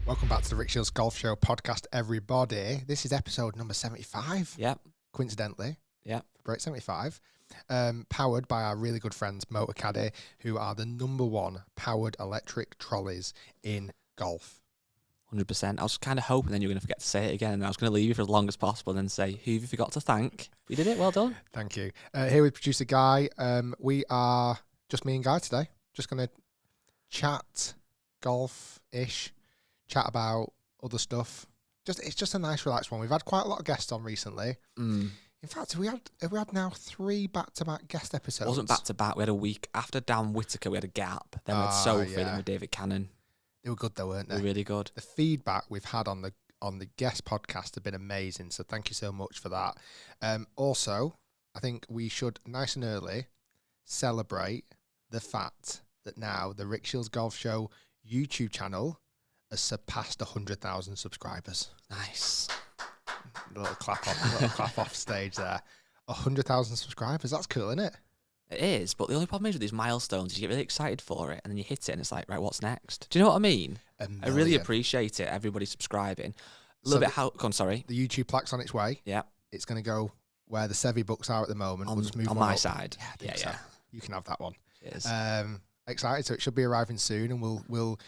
Welcome back to the Rick Shiels Golf Show podcast, everybody. This is episode number 75. Yep. Coincidentally. Yep. Break 75. Powered by our really good friends, Motor Caddy, who are the number one powered electric trolleys in golf. 100%. I was kind of hoping then you were going to forget to say it again, and I was going to leave you for as long as possible and then say, who have you forgot to thank? You did it. Well done. Thank you. Here with producer Guy. We are just me and Guy today. Just going to chat golf-ish. Chat about other stuff. It's just a nice, relaxed one. We've had quite a lot of guests on recently. In fact, have we had now 3 back-to-back guest episodes? It wasn't back-to-back. We had a week. After Dan Whitaker, we had a gap. Then we had Sophie, then with David Cannon. They were good though, weren't they? They were really good. The feedback we've had on the guest podcast have been amazing, so thank you so much for that. Also, I think we should, nice and early, celebrate the fact that now the Rick Shiels Golf Show YouTube channel has surpassed 100,000 subscribers. Nice. A little clap off stage there. 100,000 subscribers. That's cool, isn't it? It is, but the only problem is with these milestones is you get really excited for it, and then you hit it, and it's like, right, what's next? Do you know what I mean? I really appreciate it. Everybody subscribing. A little bit. Go on, sorry. The YouTube plaque's on its way. Yeah. It's going to go where the Sevi books are at the moment. We'll just move on my side. Yeah. So. You can have that one. Cheers. Excited. So it should be arriving soon, and we'll.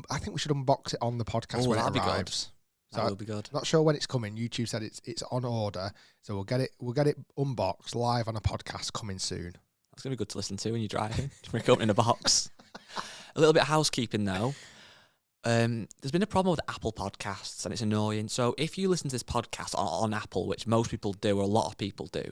I think we should unbox it on the podcast when it arrives. Good. That will be good. Not sure when it's coming. YouTube said it's on order, so we'll get it unboxed live on a podcast coming soon. That's gonna be good to listen to when you're driving. Just open in a box. A little bit of housekeeping though. There's been a problem with Apple Podcasts, and it's annoying. So if you listen to this podcast on Apple, which most people do, or a lot of people do,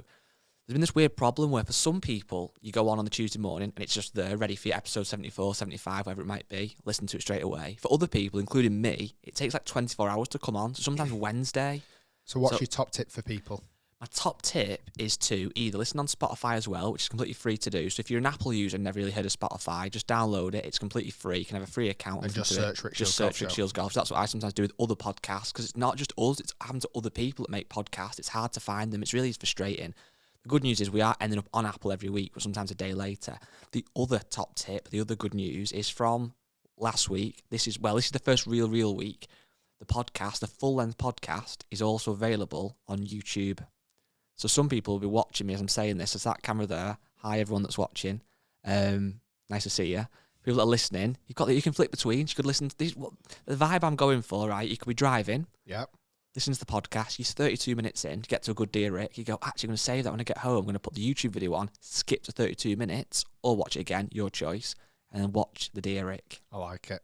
there's been this weird problem where for some people, you go on the Tuesday morning and it's just there, ready for your episode 74, 75, whatever it might be. Listen to it straight away. For other people, including me, it takes like 24 hours to come on, so sometimes Wednesday. So what's your top tip for people? My top tip is to either listen on Spotify as well, which is completely free to do. So if you're an Apple user and never really heard of Spotify, just download it. It's completely free. You can have a free account. And just search Rick Shiels Golf Show. That's what I sometimes do with other podcasts, because it's not just us, it's happening to other people that make podcasts. It's hard to find them. It's really frustrating. The good news is we are ending up on Apple every week, but sometimes a day later. The other top tip, the other good news is from last week. This is the first real week. The podcast, the full-length podcast, is also available on YouTube. So some people will be watching me as I'm saying this. There's that camera there. Hi, everyone that's watching. Nice to see you. People that are listening, you can flip between. You could listen to these. The vibe I'm going for, right? You could be driving. Yep. Listen to the podcast. You're 32 minutes in to get to a good deer Rick. You go, actually, I'm going to save that when I get home. I'm going to put the YouTube video on, skip to 32 minutes, or watch it again, your choice, and then watch the deer Rick. I like it.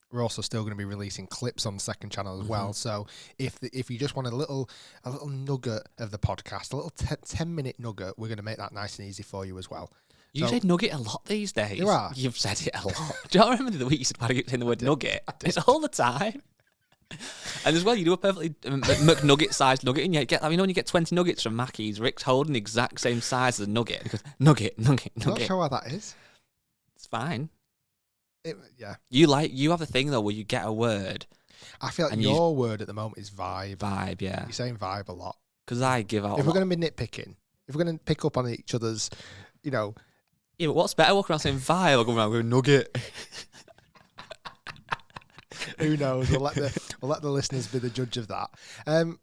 We're also still going to be releasing clips on the second channel as well. So if you just want a little nugget of the podcast, a little 10-minute nugget, we're going to make that nice and easy for you as well. You said nugget a lot these days. You are. You've said it a lot. Do you remember the week you said why do you keep saying the word nugget? It's all the time. And as well, you do a perfectly McNugget-sized nugget, and you get, when you get 20 nuggets from Mackey's, Rick's holding the exact same size as a nugget. He goes, nugget. I'm not sure why that is. It's fine. Yeah. You have a thing, though, where you get a word. I feel like your word at the moment is vibe. Vibe, yeah. You're saying vibe a lot. Because I give out If we're going to be nitpicking, if we're going to pick up on each other's, Yeah, but what's better, walking around saying vibe or going around going nugget? Who knows? We'll let the listeners be the judge of that.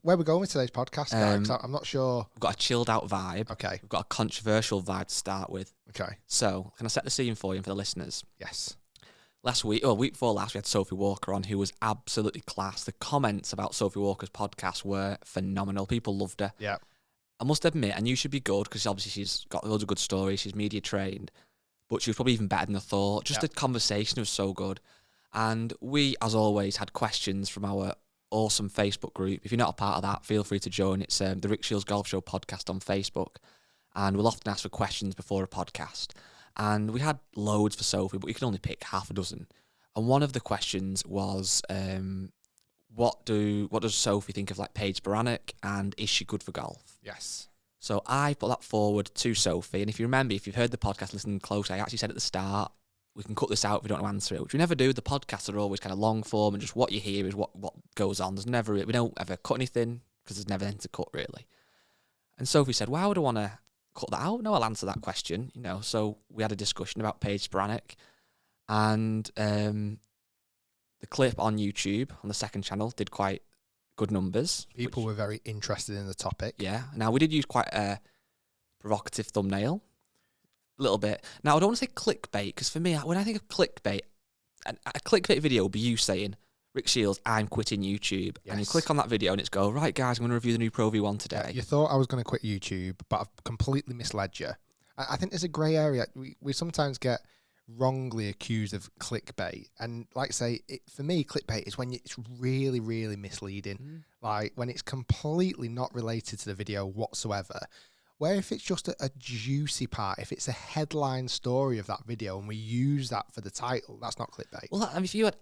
Where we going with today's podcast, guys? I'm not sure. We've got a chilled out vibe. Okay. We've got a controversial vibe to start with. Okay. So, can I set the scene for you and for the listeners? Yes. Week before last, we had Sophie Walker on, who was absolutely class. The comments about Sophie Walker's podcast were phenomenal. People loved her. Yeah. I must admit, and you should be good, because obviously she's got loads of good stories. She's media trained, but she was probably even better than I thought. Just the conversation was so good. And we, as always, had questions from our awesome Facebook group. If you're not a part of that, feel free to join. It's the Rick Shiels Golf Show podcast on Facebook. And we'll often ask for questions before a podcast. And we had loads for Sophie, but we could only pick half a dozen. And one of the questions was, what does Sophie think of like Paige Spiranac, and is she good for golf? Yes. So I put that forward to Sophie. And if you remember, if you've heard the podcast, listening closely, I actually said at the start, we can cut this out if we don't want to answer it, which we never do. The podcasts are always kind of long form, and just what you hear is what goes on. We don't ever cut anything, because there's never anything to cut, really. And Sophie said, why would I want to cut that out? No, I'll answer that question, So we had a discussion about Paige Spiranac, and The clip on YouTube on the second channel did quite good numbers. People were very interested in the topic. Yeah. Now, we did use quite a provocative thumbnail. A little bit. Now, I don't want to say clickbait, because for me, when I think of clickbait, a clickbait video will be you saying, Rick Shiels, I'm quitting YouTube. Yes. And you click on that video and it's go, right, guys, I'm going to review the new Pro V1 today. You thought I was going to quit YouTube, but I've completely misled you. I think there's a grey area. We sometimes get wrongly accused of clickbait. And like I say, for me, clickbait is when it's really, really misleading. Like when it's completely not related to the video whatsoever. Where if it's just a juicy part, if it's a headline story of that video and we use that for the title, that's not clickbait. Well, I mean, if you had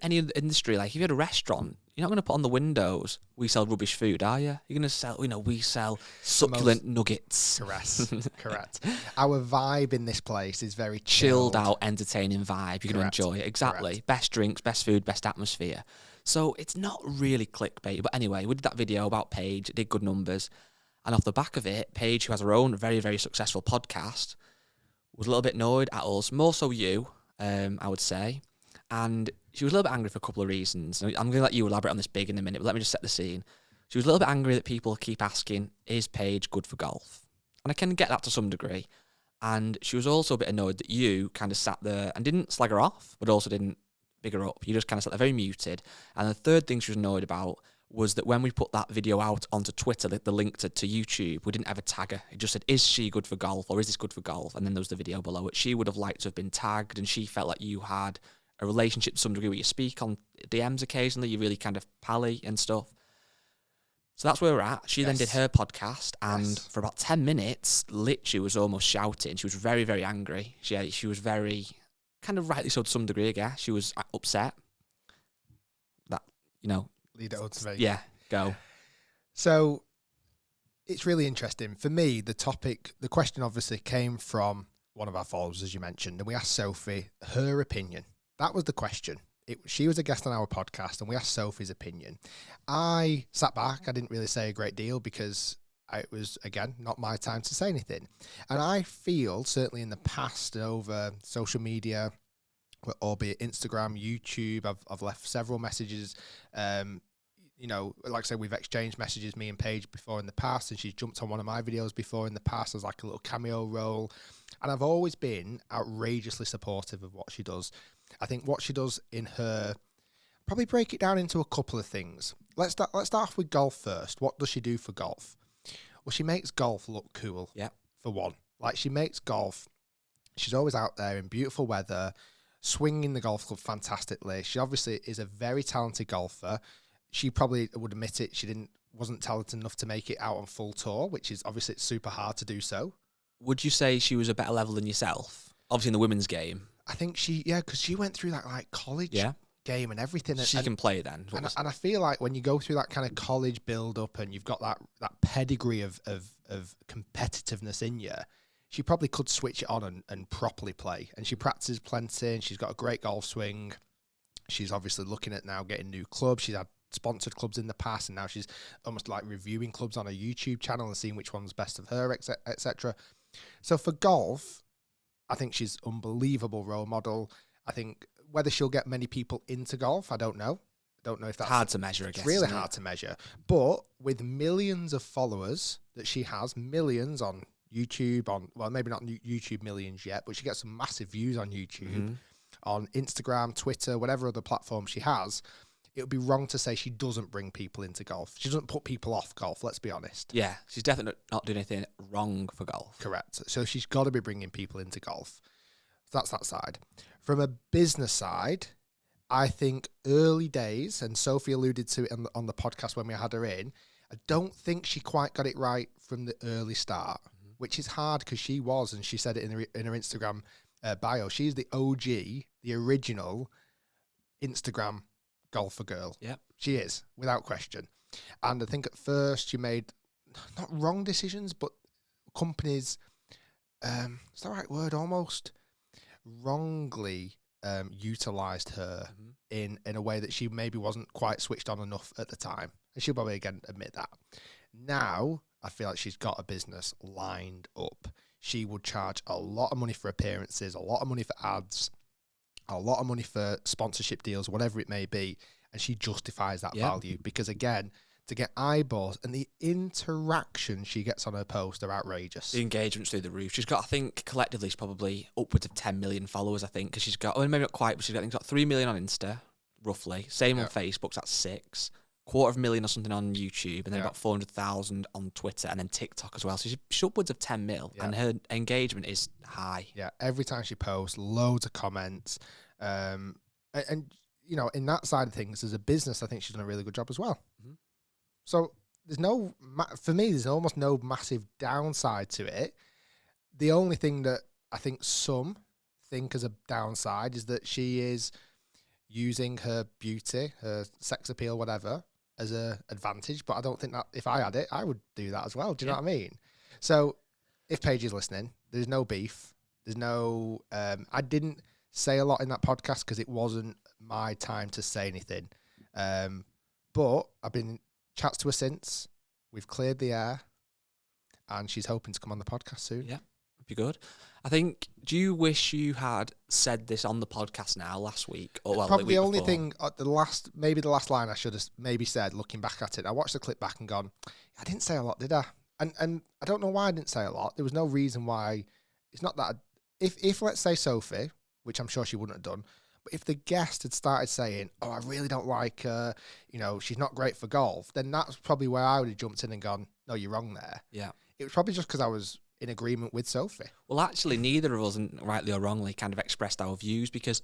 any industry, like if you had a restaurant, you're not going to put on the windows, we sell rubbish food, are you? You're going to sell, we sell succulent nuggets. Correct. Our vibe in this place is very chilled out, entertaining vibe. You're going to enjoy it. Exactly. Correct. Best drinks, best food, best atmosphere. So it's not really clickbait. But anyway, we did that video about Paige. It did good numbers. And off the back of it, Paige, who has her own very, very successful podcast, was a little bit annoyed at us, more so you, I would say. And she was a little bit angry for a couple of reasons. I'm going to let you elaborate on this big in a minute, but let me just set the scene. She was a little bit angry that people keep asking, is Paige good for golf? And I can get that to some degree. And she was also a bit annoyed that you kind of sat there and didn't slag her off, but also didn't big her up. You just kind of sat there very muted. And the third thing she was annoyed about was that when we put that video out onto Twitter, the link to YouTube, we didn't ever tag her. It just said, is she good for golf, or is this good for golf? And then there was the video below it. She would have liked to have been tagged, and she felt like you had a relationship to some degree where you speak on DMs occasionally, you really kind of pally and stuff. So that's where we're at. She then did her podcast, and for about 10 minutes, literally was almost shouting. She was very, very angry. She was very, kind of rightly so to some degree, I guess. She was upset. That, Lead it on to me. Yeah, go. So it's really interesting. For me, the question obviously came from one of our followers, as you mentioned, and we asked Sophie her opinion. That was the question. She was a guest on our podcast, and we asked Sophie's opinion. I sat back. I didn't really say a great deal because it was, again, not my time to say anything. And I feel, certainly in the past, over social media, albeit Instagram, YouTube, I've left several messages. Like I said, we've exchanged messages, me and Paige, before in the past, and she's jumped on one of my videos before in the past as like a little cameo role. And I've always been outrageously supportive of what she does. I think what she does in her, probably break it down into a couple of things. Let's start off with golf first. What does she do for golf? Well, she makes golf look cool. Yeah. For one, like she makes golf. She's always out there in beautiful weather, swinging the golf club fantastically. She obviously is a very talented golfer. She probably would admit it. Wasn't talented enough to make it out on full tour, which is obviously it's super hard to do so. Would you say she was a better level than yourself? Obviously in the women's game. I think because she went through that like college game and everything. She can play then. And I feel like when you go through that kind of college build up and you've got that pedigree of competitiveness in you, she probably could switch it on and properly play. And she practices plenty and she's got a great golf swing. She's obviously looking at now getting new clubs. She's had sponsored clubs in the past and now she's almost like reviewing clubs on a YouTube channel and seeing which one's best of her, etc. So for golf, I think she's unbelievable role model. I think whether she'll get many people into golf, I don't know. I don't know if that's hard to measure, I guess. It's really hard to measure. But with millions of followers that she has, millions on YouTube, maybe not YouTube millions yet, but she gets some massive views on YouTube, on Instagram, Twitter, whatever other platform she has. It would be wrong to say she doesn't bring people into golf. She doesn't put people off golf, let's be honest. Yeah, she's definitely not doing anything wrong for golf. Correct. So she's got to be bringing people into golf. So that's that side. From a business side, I think early days, and Sophie alluded to it on the podcast when we had her in, I don't think she quite got it right from the early start, which is hard because she was, and she said it in her Instagram bio, she's the OG, the original Instagram golfer girl. Yep. She is, without question. And I think at first she made not wrong decisions, but companies, it's the right word, almost wrongly utilised her in a way that she maybe wasn't quite switched on enough at the time. And she'll probably again admit that. Now, I feel like she's got a business lined up. She would charge a lot of money for appearances, a lot of money for ads, a lot of money for sponsorship deals, whatever it may be, and she justifies that value because, again, to get eyeballs and the interaction she gets on her post are outrageous. The engagement's through the roof. She's got, I think, collectively, she's probably upwards of 10 million followers, I think, because she's got, well, maybe not quite, but she's got 3 million on Insta, roughly. Same on Facebook, that's 6. 250,000 or something on YouTube, and then about 400,000 on Twitter, and then TikTok as well. So she's upwards of 10 mil, and her engagement is high. Yeah, every time she posts, loads of comments. And you know, in that side of things, as a business, I think she's done a really good job as well. Mm-hmm. So there's no, for me, there's almost no massive downside to it. The only thing that I think some think as a downside is that she is using her beauty, her sex appeal, whatever, as a advantage. But I don't think that if I had it, I would do that as well. Do you know what I mean? So if Paige is listening, there's no beef. There's no, I didn't say a lot in that podcast because it wasn't my time to say anything. But I've been chats to her since. We've cleared the air, and she's hoping to come on the podcast soon. Yeah, it'd be good. I think, do you wish you had said this on the podcast now last week? Or, well, probably the only before? thing, maybe the last line I should have maybe said, looking back at it, I watched the clip back and gone, I didn't say a lot, did I? And I don't know why I didn't say a lot. There was no reason why. It's not that, if let's say Sophie, which I'm sure she wouldn't have done, but if the guest had started saying, oh, I really don't like her, you know, she's not great for golf, then that's probably where I would have jumped in and gone, no, you're wrong there. Yeah. It was probably just because I was in agreement with Sophie. Well, actually, neither of us, rightly or wrongly, kind of expressed our views, because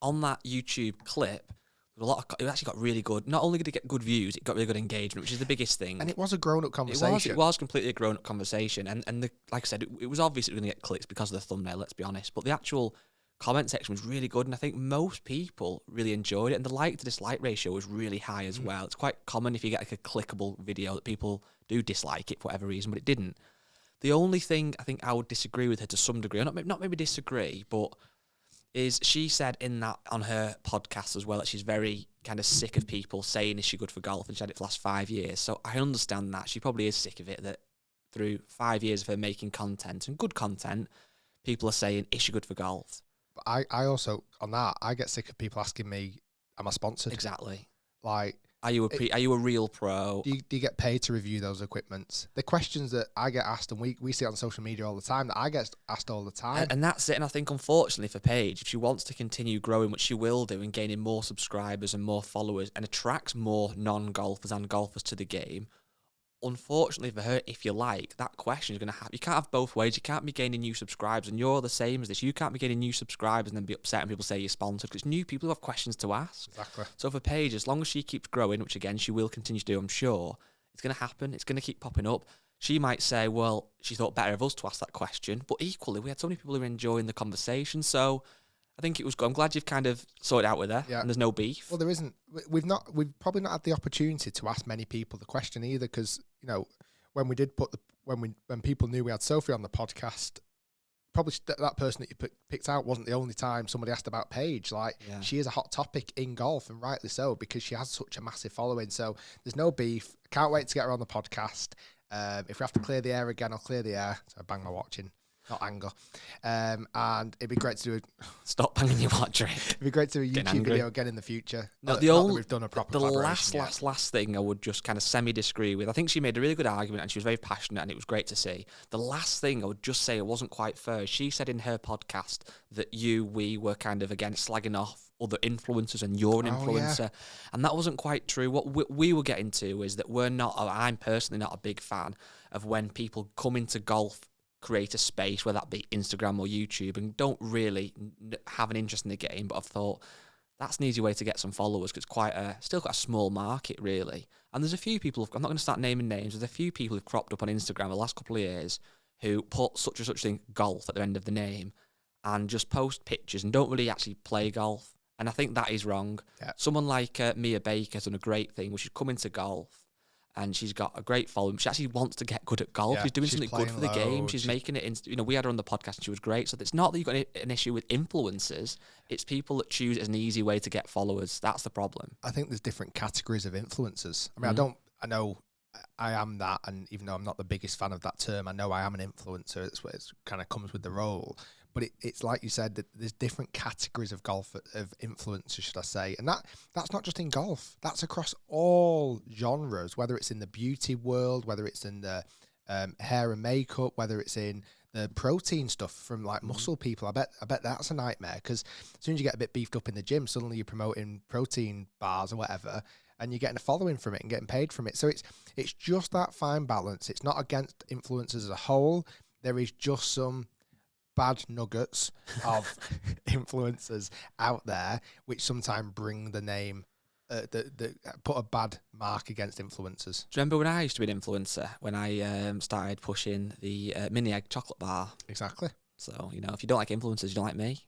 on that YouTube clip, it actually got really good. Not only did it get good views, it got really good engagement, which is the biggest thing. And it was a grown-up conversation. It was completely a grown-up conversation. And like I said, it was obvious it was going to get clicks because of the thumbnail, let's be honest. But the actual comment section was really good, and I think most people really enjoyed it. And the like to dislike ratio was really high as well. It's quite common if you get like a clickable video that people do dislike it for whatever reason, but it didn't. The only thing I think I would disagree with her to some degree, or not maybe disagree, but is she said in that on her podcast as well that she's very kind of sick of people saying, is she good for golf? And she had it for the last 5 years. So I understand that. She probably is sick of it, that through 5 years of her making content, and good content, people are saying, is she good for golf? But I also, on that, I get sick of people asking me, am I sponsored? Exactly. Like, are you a real pro? Do you get paid to review those equipments? The questions that I get asked, and we see it on social media all the time, that I get asked all the time. And that's it. And I think, unfortunately for Paige, if she wants to continue growing, which she will do, and gaining more subscribers and more followers, and attracts more non-golfers and golfers to the game, unfortunately for her, if you like, that question is going to happen. You can't have both ways. You can't be gaining new subscribers, and you're the same as this. You can't be getting new subscribers and then be upset when people say you're sponsored, because it's new people who have questions to ask. Exactly. So for Paige, as long as she keeps growing, which again she will continue to do, I'm sure, it's going to happen. It's going to keep popping up. She might say, well, she thought better of us to ask that question, but equally, we had so many people who were enjoying the conversation. So I think it was good. I'm glad you've kind of sorted out with her, and there's no beef. Well, there isn't. We've probably not had the opportunity to ask many people the question either, because, you know, when we did when people knew we had Sophie on the podcast, probably that person that you picked out wasn't the only time somebody asked about Paige. Like, she is a hot topic in golf, and rightly so, because she has such a massive following. So there's no beef. Can't wait to get her on the podcast. If we have to clear the air again, I'll clear the air. So I bang my watch in. Not anger. And it'd be great to do Stop banging your watch, Rick. It'd be great to do a YouTube video again in the future. No, we've done a proper last thing I would just kind of semi-disagree with. I think she made a really good argument, and she was very passionate, and it was great to see. The last thing I would just say it wasn't quite fair. She said in her podcast that we were kind of, again, slagging off other influencers, and you're an influencer. Yeah. And that wasn't quite true. What we were getting to is that I'm personally not a big fan of when people come into golf, create a space, whether that be Instagram or YouTube, and don't really have an interest in the game, but I've thought that's an easy way to get some followers, because it's still got a small market, really. And there's a few people, I'm not going to start naming names, there's a few people who've cropped up on Instagram the last couple of years who put such and such thing, golf, at the end of the name, and just post pictures and don't really actually play golf. And I think that is wrong. Yeah. Someone like Mia Baker has done a great thing, where she's come into golf, and she's got a great following. She actually wants to get good at golf. Yeah, she's doing something good for the game. She's making it. We had her on the podcast, and she was great. So it's not that you've got an issue with influencers. It's people that choose it as an easy way to get followers. That's the problem. I think there's different categories of influencers. I mean, I know I am that, and even though I'm not the biggest fan of that term, I know I am an influencer. It's what it kind of comes with the role. but it's like you said, that there's different categories of golf, of influencers, should I say, and that's not just in golf. That's across all genres, whether it's in the beauty world, whether it's in the hair and makeup, whether it's in the protein stuff from like muscle people. I bet that's a nightmare, because as soon as you get a bit beefed up in the gym, suddenly you're promoting protein bars or whatever, and you're getting a following from it and getting paid from it. So it's just that fine balance. It's not against influencers as a whole. There is just some bad nuggets of influencers out there which sometimes bring the name, put a bad mark against influencers. Do you remember when I used to be an influencer, when I started pushing the mini egg chocolate bar? Exactly. So, if you don't like influencers, you don't like me.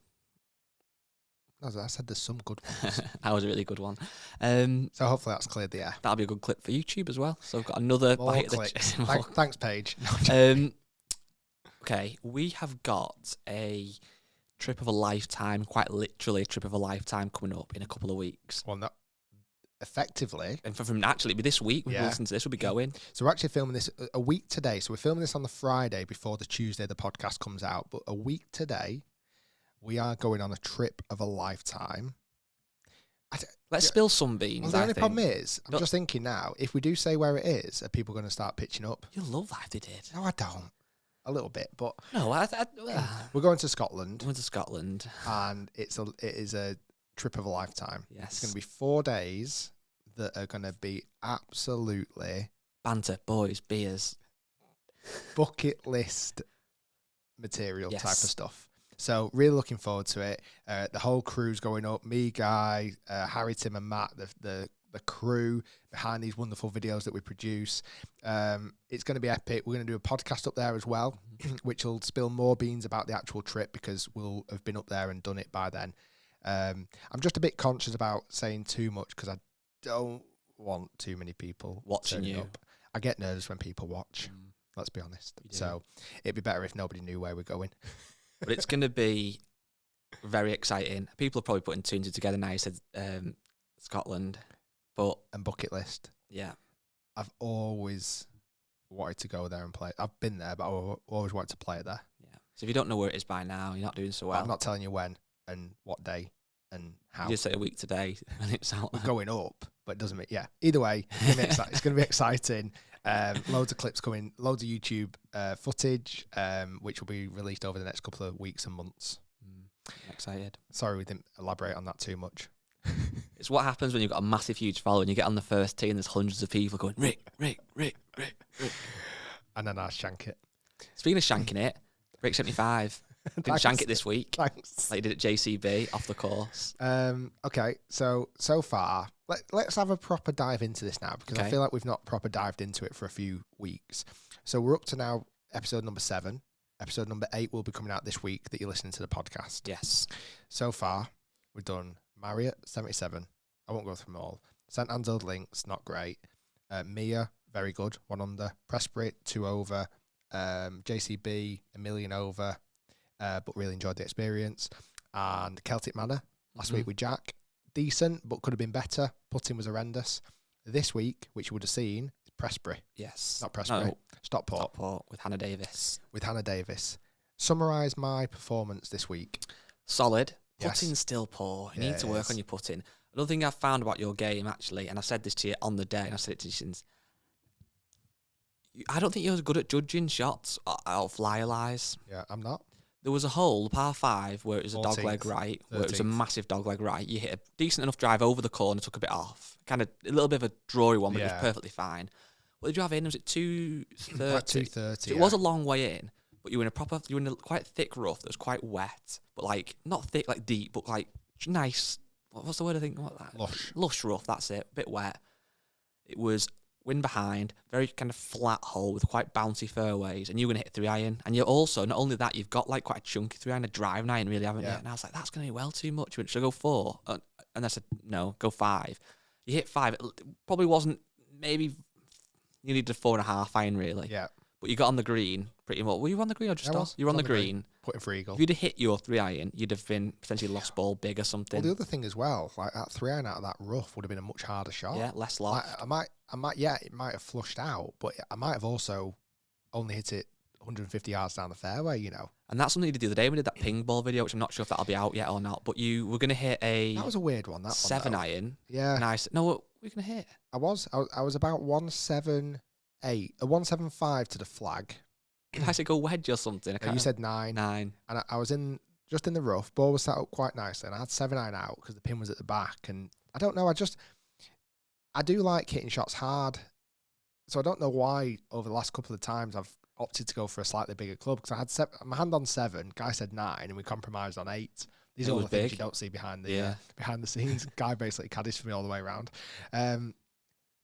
As I said, there's some good ones. That was a really good one. So hopefully that's cleared the air. That'll be a good clip for YouTube as well. So I've got another More bite clicks. of the Thanks, Paige. Okay, we have got a trip of a lifetime, quite literally a trip of a lifetime, coming up in a couple of weeks. Well, not effectively. And from actually, this week, we've listened to this, we'll be going. So we're actually filming this a week today. So we're filming this on the Friday before the Tuesday the podcast comes out. But a week today, we are going on a trip of a lifetime. Let's spill some beans. Well, the only problem is, I'm just thinking now, if we do say where it is, are people going to start pitching up? You love that if they did. No, I don't. A little bit, but no, we're going to Scotland. Going to Scotland, and it is a trip of a lifetime. Yes, it's going to be 4 days that are going to be absolutely banter, boys, beers, bucket list material type of stuff. So really looking forward to it. The whole crew's going up. Me, Guy, Harry, Tim, and Matt. The crew behind these wonderful videos that we produce. It's going to be epic. We're going to do a podcast up there as well, which will spill more beans about the actual trip, because we'll have been up there and done it by then. I'm just a bit conscious about saying too much, because I don't want too many people watching you. Up. I get nervous when people watch. Let's be honest. So it'd be better if nobody knew where we're going. But it's going to be very exciting. People are probably putting two and two together now. You said Scotland. And bucket list. Yeah. I've always wanted to go there and play. I've been there, but I always wanted to play there. Yeah. So if you don't know where it is by now, you're not doing so well. I'm not telling you when and what day and how. You just say a week today when it's out. We're going up, but it doesn't mean, either way, it's going to be exciting. Loads of clips coming, loads of YouTube footage, which will be released over the next couple of weeks and months. I'm excited. Sorry we didn't elaborate on that too much. It's what happens when you've got a massive, huge following. You get on the first tee and there's hundreds of people going, Rick. And then I shank it. Speaking of shanking it, Rick 75. Didn't shank it this week. Thanks. Like you did at JCB, off the course. Okay, so far, let's have a proper dive into this now, because I feel like we've not proper dived into it for a few weeks. So we're up to now episode number 7. Episode number 8 will be coming out this week that you're listening to the podcast. Yes. So far, we've done Marriott, 77. I won't go through them all. St Anne's Links, not great. Mia, very good, 1 under. Presprit, 2 over. JCB, 1 million over. But really enjoyed the experience. And Celtic Manor, last week with Jack. Decent, but could have been better. Putting was horrendous. This week, which you would have seen, is Presprit. Yes. Not Presprit. No. Stockport. Stockport with Hannah Davis. Summarise my performance this week. Solid. Yes. Putting's still poor. You need to work on your putting. Another thing I've found about your game, actually, and I said this to you on the day, and I've said it to you since, I don't think you're as good at judging shots out of flyer lies. Yeah, I'm not. There was a hole, par 5, where it was a 14th, dogleg right, where it was a 13th. massive dogleg right. You hit a decent enough drive over the corner, took a bit off. Kind of a little bit of a drawy one, but it was perfectly fine. What did you have in? Was it 230? Like 230. So it was a long way in, but you were in a quite thick rough that was quite wet, but like not thick, like deep, but like nice. What's the word I think? Lush rough. That's it. A bit wet. It was wind behind, very kind of flat hole with quite bouncy fairways, and you're gonna hit 3-iron. And you're also, not only that, you've got like quite a chunky 3-iron, a drive iron, really, haven't you? And I was like, that's gonna be well too much. Should I go 4? And I said, no, go 5. You hit 5. It probably wasn't. Maybe you needed a 4.5 iron, really. Yeah. But you got on the green pretty much. Were you on the green or just off? You were on the green. Putting for eagle. If you'd have hit your 3-iron, you'd have been potentially lost ball big or something. Well, the other thing as well, like that 3-iron out of that rough would have been a much harder shot. Yeah, less loft. Like, I might, it might have flushed out, but I might have also only hit it 150 yards down the fairway, you know. And that's something you did the other day. We did that ping ball video, which I'm not sure if that'll be out yet or not. But you were going to hit a That was a weird one, that 7 one, though. iron. Yeah. And I said, no, what were you going to hit? I was about 178, 175 to the flag. Did I say go wedge or something? I can't You said 9. 9. And I was just in the rough. Ball was set up quite nicely, and I had 7 iron out because the pin was at the back. And I don't know, I do like hitting shots hard. So I don't know why over the last couple of times I've opted to go for a slightly bigger club, because I had my hand on 7, guy said 9, and we compromised on 8. These are all the things you don't see behind the scenes. Guy basically caddies for me all the way around. Yeah,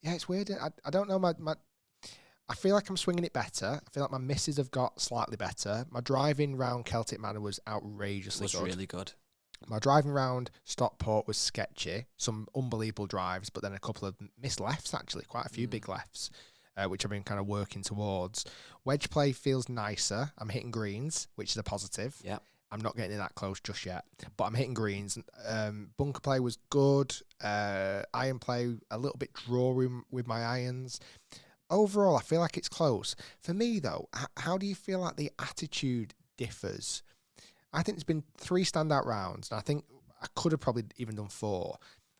it's weird. I don't know. I feel like I'm swinging it better. I feel like my misses have got slightly better. My driving round Celtic Manor was outrageously good. Was really good. My driving round Stockport was sketchy. Some unbelievable drives, but then a couple of missed lefts, actually. Quite a few big lefts, which I've been kind of working towards. Wedge play feels nicer. I'm hitting greens, which is a positive. Yeah. I'm not getting it that close just yet, but I'm hitting greens. Bunker play was good. Iron play, a little bit drawing with my irons. Overall, I feel like it's close. For me, though, how do you feel like the attitude differs? I think there's been 3 standout rounds, and I think I could have probably even done 4.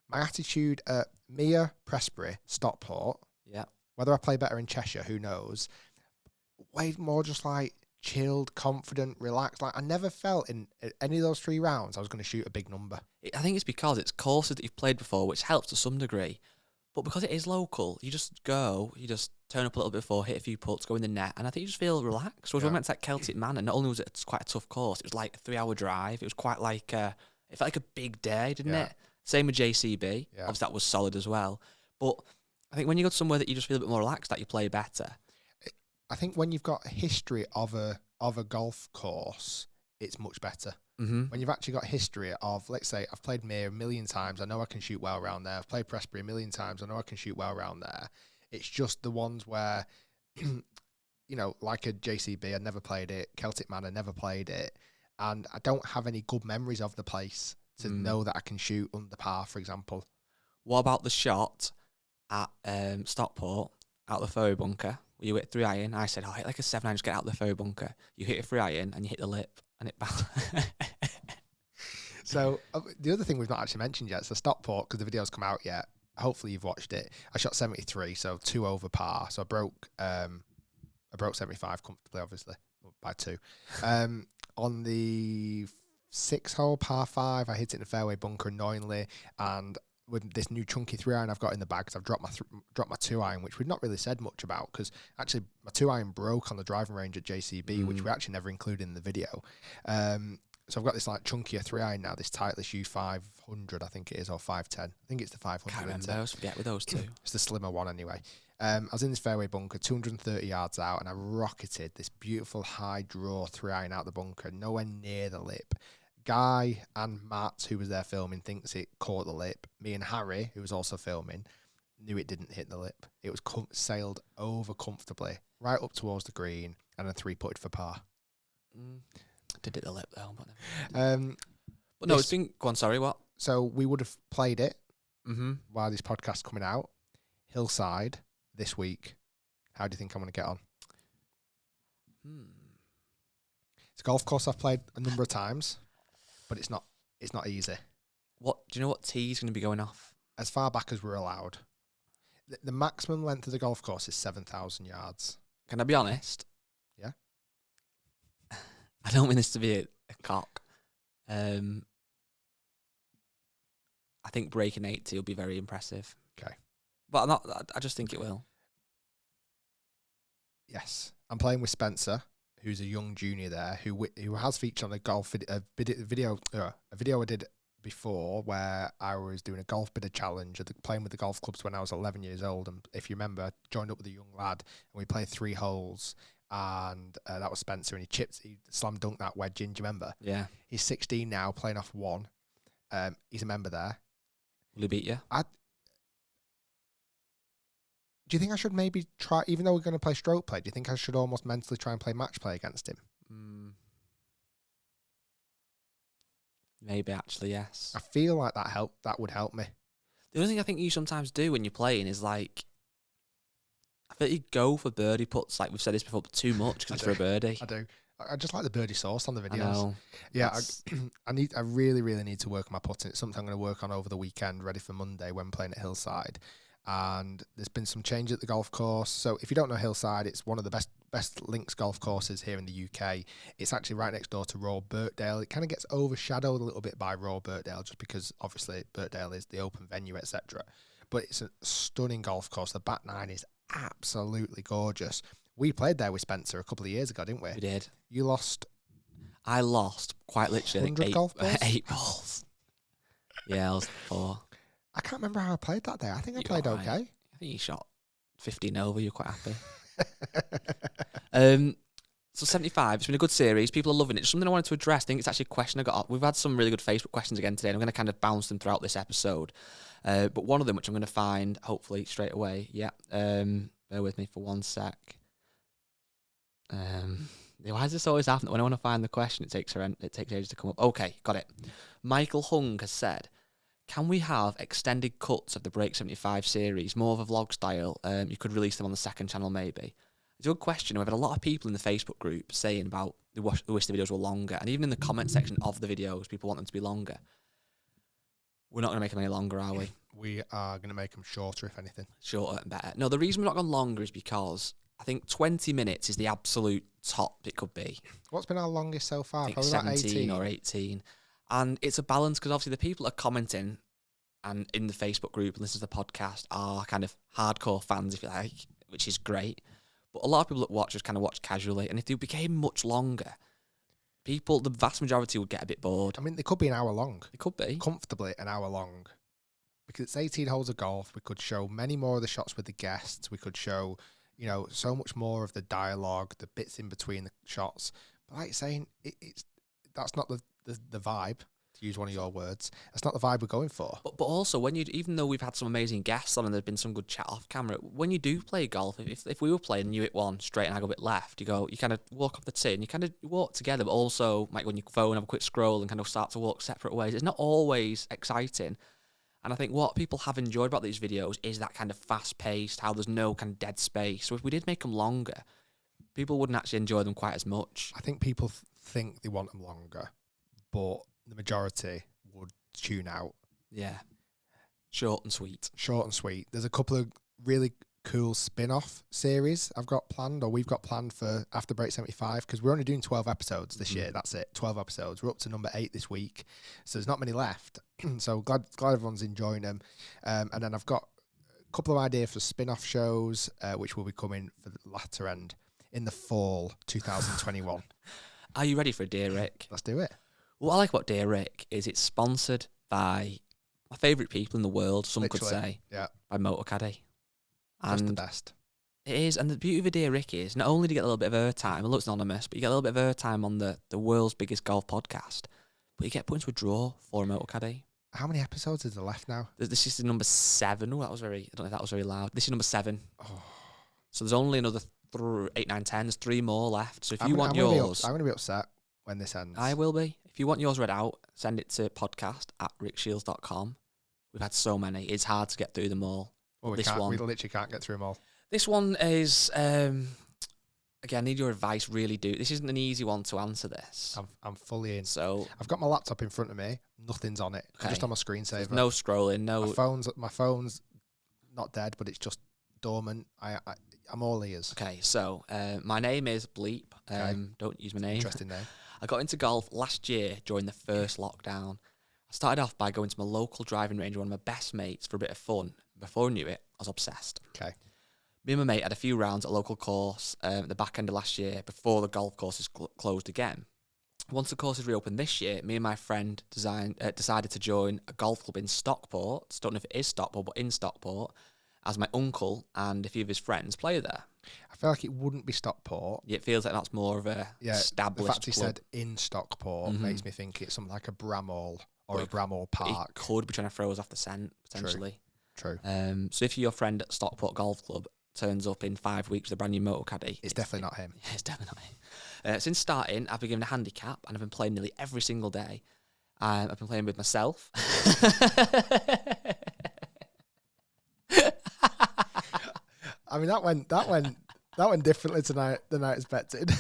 My attitude at Mere, Prestbury, Stockport, Yeah. whether I play better in Cheshire, who knows, way more just like chilled, confident, relaxed. Like I never felt in any of those 3 rounds I was going to shoot a big number. I think it's because it's courses that you've played before, which helps to some degree. But because it is local, you just turn up a little bit before, hit a few putts, go in the net, and I think you just feel relaxed. Whereas when we went to that Celtic Manor, not only was it quite a tough course, it was like a 3-hour drive. It was quite like, it felt like a big day, didn't it? Same with JCB. Yeah. Obviously, that was solid as well. But I think when you go to somewhere that you just feel a bit more relaxed, that you play better. I think when you've got a history of a golf course, it's much better. Mm-hmm. When you've actually got a history of, let's say, I've played Mere a million times, I know I can shoot well around there. I've played Prestbury a million times, I know I can shoot well around there. It's just the ones where, you know, like a JCB, I never played it. Celtic Manor, never played it. And I don't have any good memories of the place to know that I can shoot under par, for example. What about the shot at Stockport, out the fairway bunker, where you hit 3 iron? I said, hit like a 7 iron, just get out the fairway bunker. You hit a 3 iron and you hit the lip and it bounced. So the other thing we've not actually mentioned yet, so Stockport, because the video's come out yet, hopefully you've watched it. I shot 73, so 2 over par. So I broke 75 comfortably, obviously, by 2. On the 6-hole par 5, I hit it in the fairway bunker annoyingly, and with this new chunky 3 iron I've got in the bag, because I've dropped my 2 iron, which we've not really said much about, because actually my 2 iron broke on the driving range at JCB, which we actually never included in the video. So I've got this like chunkier 3 iron now, this Titleist U500, I think it is, or 510. I think it's the 500. Can't remember. I always forget with those 2. It's the slimmer one anyway. I was in this fairway bunker, 230 yards out, and I rocketed this beautiful high draw 3 iron out the bunker, nowhere near the lip. Guy and Matt, who was there filming, thinks it caught the lip. Me and Harry, who was also filming, knew it didn't hit the lip. It was sailed over comfortably, right up towards the green, and then 3-putted for par. Did hit the lip though, but no, it's been. Go on, sorry, what? So we would have played it while this podcast's coming out. Hillside this week. How do you think I'm going to get on? It's a golf course I've played a number of times, but it's not easy. What do you know? What tee's going to be going off? As far back as we're allowed. The maximum length of the golf course is 7,000 yards. Can I be honest? Yeah. I don't mean this to be a cock. I think breaking 80 will be very impressive. Okay. But I just think it will. Yes. I'm playing with Spencer, who's a young junior there, who has featured on a golf video I did before, where I was doing a golf bidder challenge, playing with the golf clubs when I was 11 years old. And if you remember, I joined up with a young lad, and we played 3 holes. And that was Spencer, and he slam dunked that wedge in. Do you remember? Yeah. He's 16 now, playing off 1. He's a member there. Will he beat you? Do you think I should maybe try, even though we're going to play stroke play, do you think I should almost mentally try and play match play against him? Maybe, actually, yes. I feel like that would help me. The only thing I think you sometimes do when you're playing is like, I feel like you go for birdie putts, like we've said this before, but too much because it's for a birdie. I do. I just like the birdie sauce on the videos. I know. Yeah, I really, really need to work on my putting. It's something I'm going to work on over the weekend, ready for Monday when playing at Hillside. And there's been some change at the golf course. So if you don't know Hillside, it's one of the best links golf courses here in the UK. It's actually right next door to Royal Birkdale. It kind of gets overshadowed a little bit by Royal Birkdale just because obviously Birkdale is the open venue, etc. But it's a stunning golf course. The back nine is absolutely gorgeous. We played there with Spencer a couple of years ago, didn't we? We did. You lost. I lost quite literally 100 golf balls? 8 balls. Yeah, I was 4. I can't remember how I played that day. I think I You played alright? okay. I think you shot 15 over. You're quite happy. So 75, it's been a good series. People are loving it. It's something I wanted to address. I think it's actually a question I got up. We've had some really good Facebook questions again today, and I'm going to kind of bounce them throughout this episode. But one of them, which I'm going to find, hopefully, straight away. Yeah. Bear with me for 1 sec. Why does this always happen? When I want to find the question, it takes ages to come up. Okay, got it. Michael Hung has said, can we have extended cuts of the Break 75 series, more of a vlog style? You could release them on the second channel, maybe. It's a good question. We've had a lot of people in the Facebook group saying about they wish the videos were longer. And even in the comment section of the videos, people want them to be longer. We're not going to make them any longer, are we? We are going to make them shorter, if anything. Shorter and better. No, the reason we're not going longer is because I think 20 minutes is the absolute top it could be. What's been our longest so far? I think Probably 17 about 18 or 18. And it's a balance because obviously the people that are commenting and in the Facebook group and listen to the podcast are kind of hardcore fans, if you like, which is great. But a lot of people that watch just kind of watch casually. And if they became much longer, the vast majority would get a bit bored. I mean, they could be an hour long. It could be. Comfortably an hour long. Because it's 18 holes of golf. We could show many more of the shots with the guests. We could show, so much more of the dialogue, the bits in between the shots. But like you're saying, that's not the vibe, to use one of your words. That's not the vibe we're going for. But also, even though we've had some amazing guests on and there's been some good chat off camera, when you do play golf, if we were playing and you hit one straight and I go a bit left, you kind of walk off the tee and you kind of walk together, but also might go on your phone, have a quick scroll and kind of start to walk separate ways. It's not always exciting. And I think what people have enjoyed about these videos is that kind of fast-paced, how there's no kind of dead space. So if we did make them longer, people wouldn't actually enjoy them quite as much. I think people think they want them longer, but the majority would tune out. Yeah. Short and sweet. Short and sweet. There's a couple of really cool spin-off series we've got planned for after Break 75, because we're only doing 12 episodes this year. That's it, 12 episodes. We're up to number 8 this week, so there's not many left. So glad everyone's enjoying them. And then I've got a couple of ideas for spin-off shows, which will be coming for the latter end in the fall 2021. Are you ready for Dear Rick? Let's do it. What I like about Dear Rick is it's sponsored by my favourite people in the world, some could say, by MotorCaddy. Just the best. It is, and the beauty of a Dear Rick is not only do you get a little bit of airtime, it looks anonymous, but you get a little bit of airtime on the world's biggest golf podcast, but you get put into a draw for a MotorCaddy. How many episodes is there left now? This is number 7. Oh, I don't know if that was very loud. This is number 7. Oh. So there's only another 8, 9, 10. There's 3 more left. So if you want yours... I'm going to be upset when this ends. I will be. If you want yours read out, send it to podcast@rickshiels.com. We've had so many. It's hard to get through them all. Well, we literally can't get through them all. This one is... again, I need your advice, really do. This isn't an easy one to answer this. I'm fully in. So I've got my laptop in front of me. Nothing's on it. Okay. I'm just on my screensaver. There's no scrolling, no... My phone's not dead, but it's just dormant. I'm all ears. Okay, so my name is Bleep. Don't use my name. Interesting name. I got into golf last year during the first lockdown. I started off by going to my local driving range with one of my best mates for a bit of fun. Before I knew it, I was obsessed. Okay. Me and my mate had a few rounds at a local course at the back end of last year before the golf courses closed again. Once the courses reopened this year, me and my friend decided to join a golf club in Stockport. Don't know if it is Stockport, but in Stockport, as my uncle and a few of his friends play there. I feel like it wouldn't be Stockport. Yeah, it feels like that's more of a established the fact he club. said in Stockport makes me think it's something like a Bramall or a Bramall Park. It could be trying to throw us off the scent, potentially. True. So if your friend at Stockport Golf Club turns up in 5 weeks with a brand new MotorCaddy, it's definitely not him. Yeah, it's definitely not him. Since starting, I've been given a handicap and I've been playing nearly every single day. I've been playing with myself. I mean, that went differently tonight than I expected.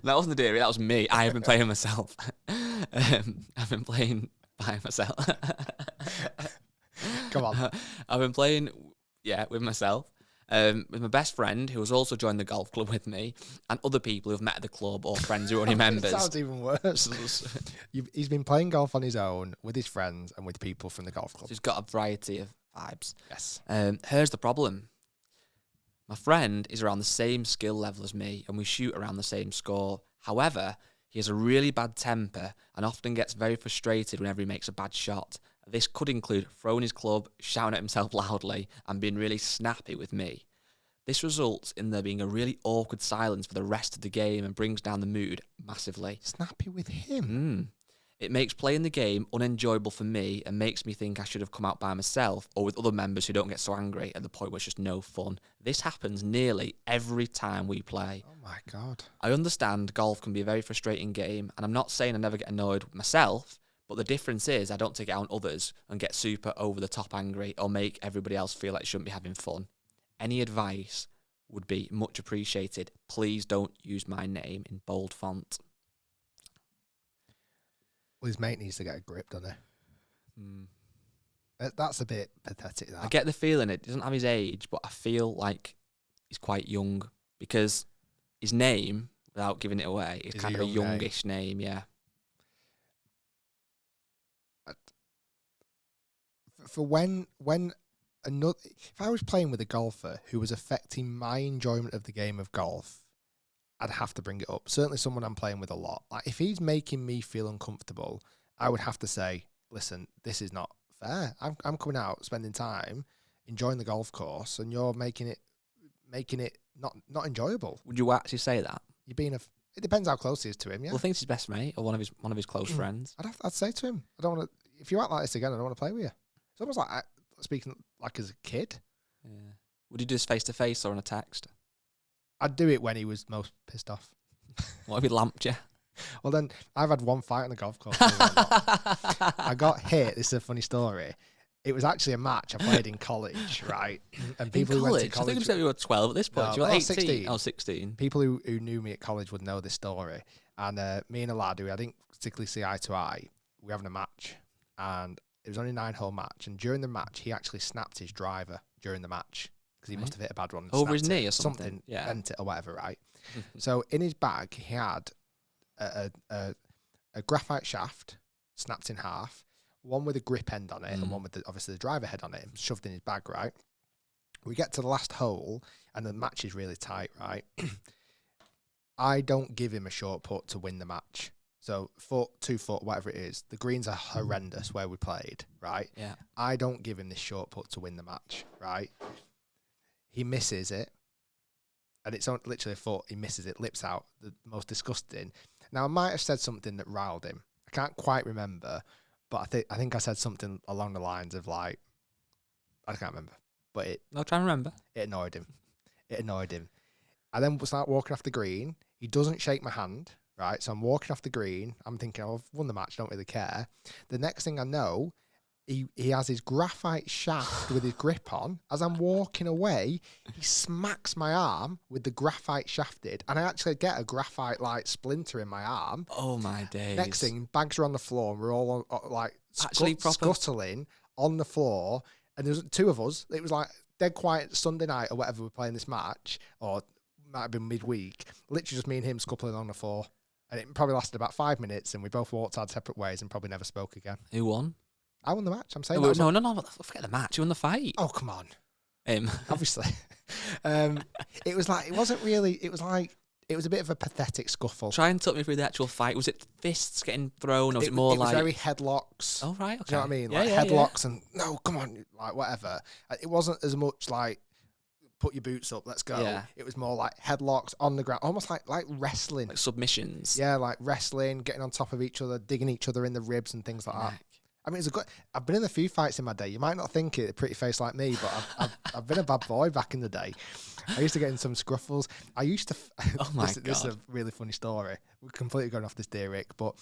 That wasn't the dearie, that was me. I have been playing myself. I've been playing by myself. Come on. I've been playing, with myself. With my best friend, who has also joined the golf club with me, and other people who've met at the club or friends who are only members. It sounds even worse. He's been playing golf on his own with his friends and with people from the golf club. So he's got a variety of vibes. Yes. Here's the problem. My friend is around the same skill level as me, and we shoot around the same score. However, he has a really bad temper and often gets very frustrated whenever he makes a bad shot. This could include throwing his club, shouting at himself loudly, and being really snappy with me. This results in there being a really awkward silence for the rest of the game and brings down the mood massively. Snappy with him? It makes playing the game unenjoyable for me and makes me think I should have come out by myself or with other members who don't get so angry at the point where it's just no fun. This happens nearly every time we play. Oh my God. I understand golf can be a very frustrating game, and I'm not saying I never get annoyed with myself, but the difference is I don't take it out on others and get super over the top angry or make everybody else feel like they shouldn't be having fun. Any advice would be much appreciated. Please don't use my name in bold font. Well, his mate needs to get a grip, doesn't he? That's a bit pathetic, that. I get the feeling it doesn't have his age, but I feel like he's quite young because his name, without giving it away, is kind of a youngish name, yeah. For when another, if I was playing with a golfer who was affecting my enjoyment of the game of golf, I'd have to bring it up. Certainly someone I'm playing with a lot. Like, if he's making me feel uncomfortable, I would have to say, listen, this is not fair. I'm coming out, spending time, enjoying the golf course, and you're making it not enjoyable. Would you actually say that? You're being it depends how close he is to him, yeah. Well, I think it's his best mate or one of his close friends. I'd say to him, I don't want to, if you act like this again, I don't want to play with you. It's almost like speaking like as a kid. Yeah. Would you do this face to face or on a text? I'd do it when he was most pissed off. What if he lamped you? Well, then I've had one fight on the golf course. I got hit. This is a funny story. It was actually a match I played in college, right? And people who went to college. I think you said you were 12 at this point. No, You were 18. 16. Oh, 16. People who knew me at college would know this story. And me and a lad who I didn't particularly see eye to eye, we were having a match. And it was only a 9-hole match. And during the match, he actually snapped his driver during the match because he must have hit a bad one. Over his knee or something? Yeah. Bent it or whatever, right? So in his bag, he had a graphite shaft snapped in half, one with a grip end on it and one with obviously the driver head on it, shoved in his bag, right? We get to the last hole and the match is really tight, right? I don't give him a short putt to win the match. So 2 foot, whatever it is, the greens are horrendous where we played, right? Yeah. I don't give him this short putt to win the match, right? He misses it. And it's literally a foot. He misses it, lips out. The most disgusting. Now, I might have said something that riled him. I can't quite remember, but I think I said something along the lines of like, I can't remember, but I'll try and remember. It annoyed him. I then start walking off the green. He doesn't shake my hand, right? So I'm walking off the green. I'm thinking, oh, I've won the match. Don't really care. The next thing I know, he has his graphite shaft with his grip on. As I'm walking away, he smacks my arm with the graphite shafted, and I actually get a graphite like splinter in my arm. Oh my days! Next thing, bags are on the floor, and we're all scuttling on the floor. And there's 2 of us. It was like dead quiet Sunday night or whatever. We're playing this match, or might have been midweek. Literally just me and him scuttling on the floor, and it probably lasted about 5 minutes, and we both walked our separate ways and probably never spoke again. Who won? I won the match. I'm saying no. Forget the match. You won the fight. Oh, come on. Him. Obviously. It was like, it wasn't really, it was like, it was a bit of a pathetic scuffle. Try and talk me through the actual fight. Was it fists getting thrown, or was it more like... It was very headlocks. Oh, right, okay. Do you know what I mean? Like headlocks and, no, come on, like whatever. It wasn't as much like, put your boots up, let's go. Yeah. It was more like headlocks on the ground, almost like wrestling. Like submissions. Yeah, like wrestling, getting on top of each other, digging each other in the ribs and things like that. I mean, I've been in a few fights in my day. You might not think it, a pretty face like me, but I've been a bad boy back in the day. I used to get in some scruffles. I used to... Oh, my God. This is a really funny story. We're completely going off this, dear Rick. But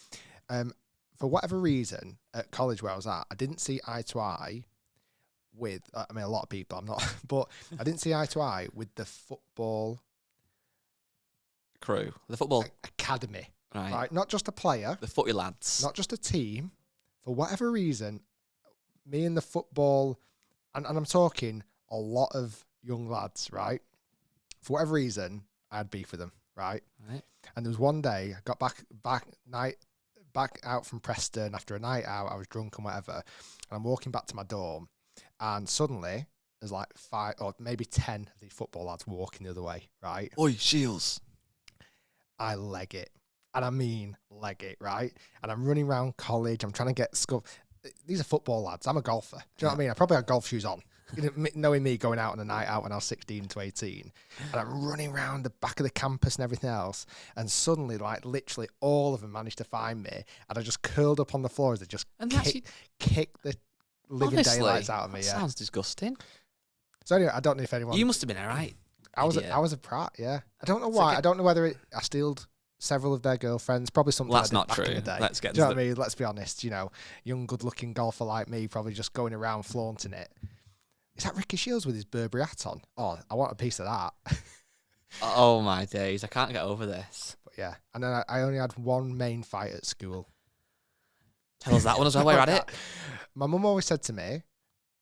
for whatever reason, at college where I was at, I didn't see eye to eye with, I mean, a lot of people, I'm not, but I didn't see eye to eye with the football Crew, the football academy, right? right? Not just a player, The footy lads. not just a team. For whatever reason, me and the football, and I'm talking a lot of young lads, right? For whatever reason, I had beef with them, right? Right. And there was one day I got back out from Preston after a night out. I was drunk and whatever, and I'm walking back to my dorm, and suddenly there's like 5 or maybe 10 of these football lads walking the other way, right? Oi, Shiels. I leg it. And I mean leg it, right? And I'm running around college. I'm trying to get school. These are football lads. I'm a golfer. Do you know what I mean? I probably had golf shoes on. Knowing me going out on a night out when I was 16 to 18. And I'm running around the back of the campus and everything else. And suddenly, like, literally all of them managed to find me. And I just curled up on the floor as they just kicked the living daylights out of me. Yeah. Sounds disgusting. So anyway, I don't know if anyone... You must have been all right. I was a prat, yeah. I don't know why. I don't know whether I stealed several of their girlfriends. Probably something. Well, that's I did not back true. in the day. Let's get. Do you know what I mean? Let's be honest. You know, young, good-looking golfer like me, probably just going around flaunting it. Is that Ricky Shiels with his Burberry hat on? Oh, I want a piece of that. Oh my days! I can't get over this. But yeah, and then I only had one main fight at school. Tell us that one as well. While you're at it. My mum always said to me,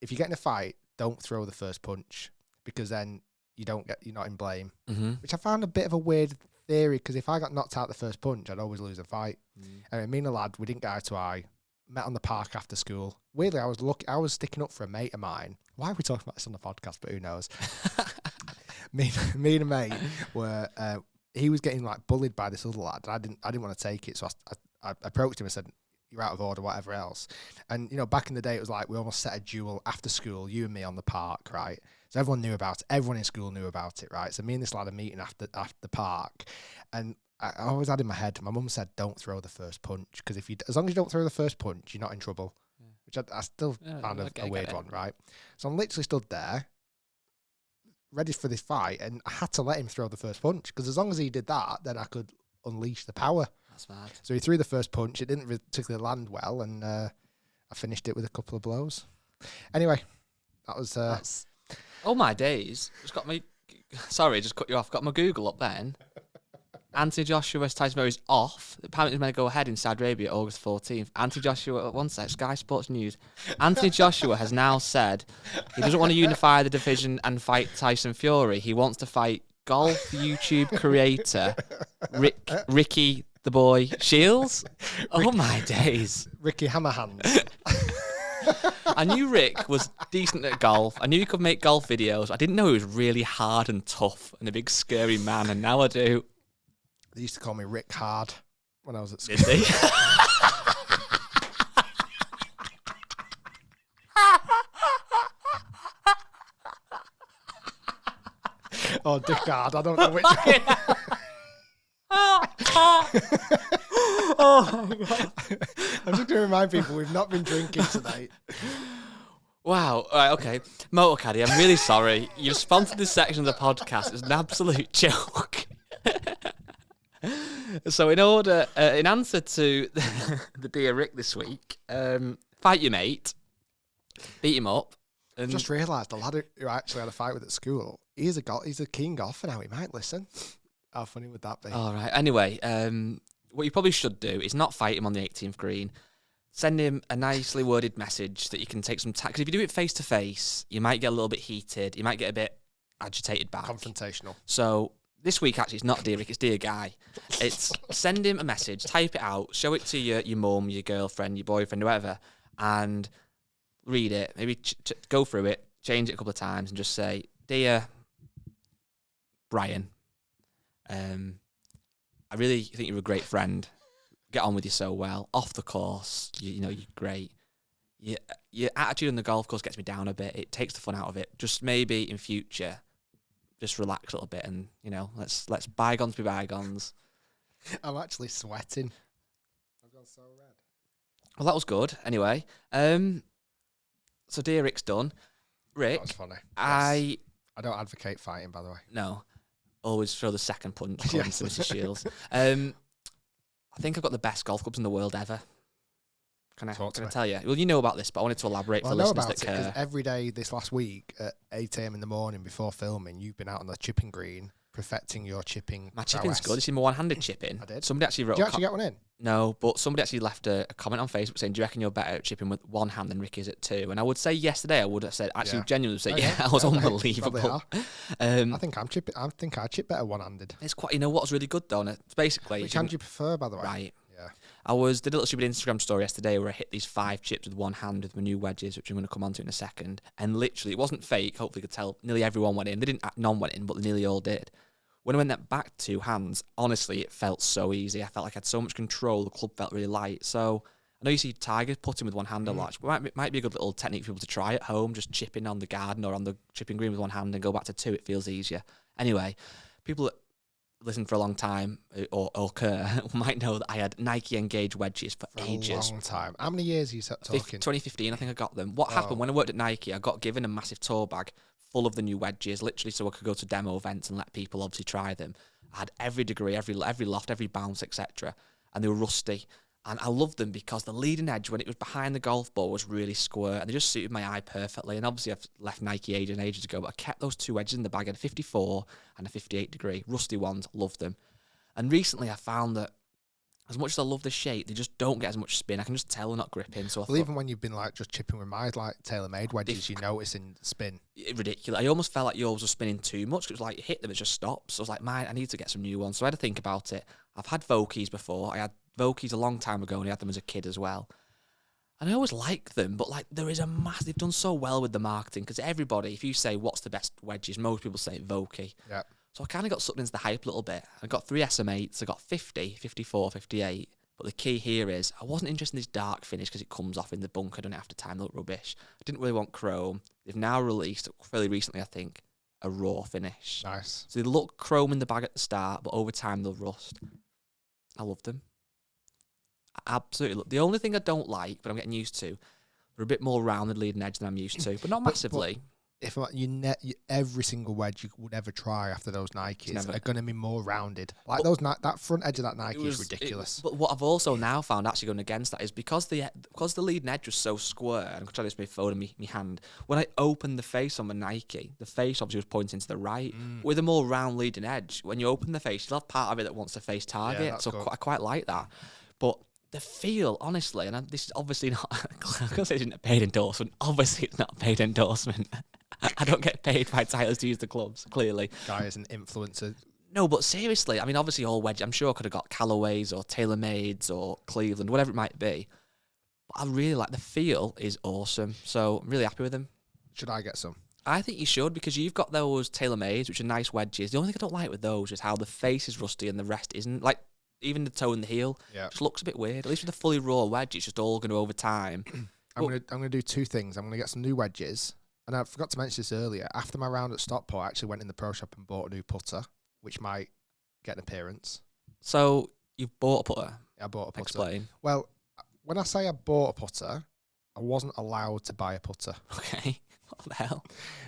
if you get in a fight, don't throw the first punch because then you're not in blame. Mm-hmm. Which I found a bit of a weird theory because if I got knocked out the first punch, I'd always lose a fight. And me and a lad, we didn't get eye to eye. Met on the park after school. Weirdly, I was sticking up for a mate of mine. Why are we talking about this on the podcast? But who knows? me and a mate were. He was getting like bullied by this other lad. I didn't want to take it, so I approached him and said, "You're out of order, whatever else." And you know, back in the day, it was like we almost set a duel after school, you and me on the park, right? So everyone knew about it. Everyone in school knew about it, right? So me and this lad are meeting after the park, and I always had in my head, my mum said, don't throw the first punch, because as long as you don't throw the first punch, you're not in trouble, which I still found a weird one, right? So I'm literally stood there, ready for this fight, and I had to let him throw the first punch, because as long as he did that, then I could unleash the power. That's mad. So he threw the first punch, it didn't particularly land well, and I finished it with a couple of blows. Anyway, that was... Oh my days. Just got me... Sorry, just cut you off. Got my Google up then. Anthony Joshua Tyson Fury is off. Apparently he's going to go ahead in Saudi Arabia August 14th. Anthony Joshua, one sec, Sky Sports News. Anthony Joshua has now said he doesn't want to unify the division and fight Tyson Fury. He wants to fight golf YouTube creator Ricky the Boy Shiels. Oh my days. Ricky Hammerhands. I knew Rick was decent at golf. I knew he could make golf videos. I didn't know he was really hard and tough and a big scary man, and now I do. They used to call me Rick Hard when I was at school. Did they? Oh, Dick Hard. I don't know which one. Oh my God. I'm just going to remind people we've not been drinking tonight. Wow. All right, okay. Motor Caddy, I'm really sorry. You've sponsored this section of the podcast. It's an absolute joke. So in answer to the Dear Rick this week, fight your mate, beat him up. And I just realised the lad who I actually had a fight with at school, he's a keen golfer now. He might listen. How funny would that be? All right. Anyway, what you probably should do is not fight him on the 18th green. Send him a nicely worded message that you can take some time. Because if you do it face to face, you might get a little bit heated. You might get a bit agitated back. Confrontational. So this week, actually, it's not Dear Rick, it's Dear Guy. It's send him a message, type it out, show it to your mum, your girlfriend, your boyfriend, whoever, and read it. Maybe go through it, change it a couple of times, and just say, Dear Brian, I really think you're a great friend. Get on with you so well. Off the course, you know, you're great. Your attitude on the golf course gets me down a bit. It takes the fun out of it. Just maybe in future, just relax a little bit and, you know, let's bygones be bygones. I'm actually sweating. I've gone so red. Well, that was good. Anyway, so Dear Rick's done. Rick, that was funny. I don't advocate fighting, by the way. No. Always throw the second punch according Yes. to Mrs. Shields. I think I've got the best golf clubs in the world ever. Can I Talk to me. tell you? Well, you know about this, but I wanted to elaborate Well, for I know listeners about that it care. because every day this last week at 8 a.m. in the morning before filming, you've been out on the chipping green, perfecting your chipping. My chipping's prowess. good. You see my one-handed chipping? I did. Somebody actually wrote Did you actually get one in? No, but somebody actually left a comment on Facebook saying, do you reckon you're better at chipping with one hand than Ricky is at two? And I would say yesterday, I would have said, actually, Yeah. genuinely say, Oh, yeah, yeah. I was Yeah, mate, unbelievable. I think I'm chipping. I think I chip better one-handed. It's quite, you know what's really good though? And it's basically, Which hand do you prefer, by the way? right. Yeah. I did a little stupid Instagram story yesterday where I hit these 5 chips with one hand with my new wedges, which I'm going to come on to in a second. And literally, it wasn't fake. Hopefully, you could tell nearly everyone went in. They didn't, none went in, but they nearly all did. When I went that back 2 hands, honestly, it felt so easy. I felt like I had so much control. The club felt really light. So I know you see Tiger putting with one hand a lot. Might be a good little technique for people to try at home, just chipping on the garden or on the chipping green with one hand and go back to 2. It feels easier. Anyway, people that listen for a long time or care might know that I had Nike Engage wedges for ages. A long time. How many years are you talking? 2015, I think I got them. What happened when I worked at Nike, I got given a massive tour bag full of the new wedges, literally so I could go to demo events and let people obviously try them. I had every degree, every loft, every bounce, etc. And they were rusty. And I loved them because the leading edge, when it was behind the golf ball, was really square and they just suited my eye perfectly. And obviously I've left Nike ages ago, but I kept those 2 wedges in the bag. I had a 54 and a 58 degree. Rusty ones, loved them. And recently I found that as much as I love the shape, they just don't get as much spin. I can just tell they're not gripping. So even when you've been like just chipping with my like tailor-made wedges, you notice in spin. Ridiculous. I almost felt like yours was spinning too much. It was like you hit them, it just stops. So I was like, I need to get some new ones. So I had to think about it. I've had Vokeys before. I had Vokeys a long time ago and I had them as a kid as well. And I always liked them, but like there is a they've done so well with the marketing because everybody, if you say what's the best wedges, most people say Vokey. Yeah. So I kind of got sucked into the hype a little bit. I got 3 SM8s, I got 50, 54, 58. But the key here is I wasn't interested in this dark finish because it comes off in the bunker, done it after time, they look rubbish. I didn't really want chrome. They've now released, fairly recently I think, a raw finish. Nice. So they look chrome in the bag at the start, but over time they'll rust. I love them. Absolutely. The only thing I don't like, but I'm getting used to, they're a bit more rounded leading edge than I'm used to, but not massively. If every single wedge you would ever try after those Nikes are going to be more rounded. Like that front edge of that Nike is ridiculous. But what I've also now found actually going against that is because the leading edge was so square, and I'm trying to this phone in my hand, when I opened the face on my Nike, the face obviously was pointing to the right. With a more round leading edge, when you open the face, you'll have part of it that wants to face target. Yeah, so cool. I quite like that. But the feel, honestly, and this is obviously not, I'm going to say it's a paid endorsement. Obviously, it's not a paid endorsement. I don't get paid by titles to use the clubs, clearly. Guy is an influencer. No, but seriously, I mean, obviously all wedge, I'm sure I could have got Callaways or TaylorMades or Cleveland, whatever it might be. But I really like the feel is awesome. So I'm really happy with them. Should I get some? I think you should because you've got those TaylorMades, which are nice wedges. The only thing I don't like with those is how the face is rusty and the rest isn't. Like, even the toe and the heel just looks a bit weird. At least with a fully raw wedge, it's just all going to over time. I'm gonna do 2 things. I'm gonna get some new wedges. And I forgot to mention this earlier. After my round at Stockport, I actually went in the pro shop and bought a new putter, which might get an appearance. So you've bought a putter? Yeah, I bought a putter. Explain. Well, when I say I bought a putter, I wasn't allowed to buy a putter. Okay. What the hell?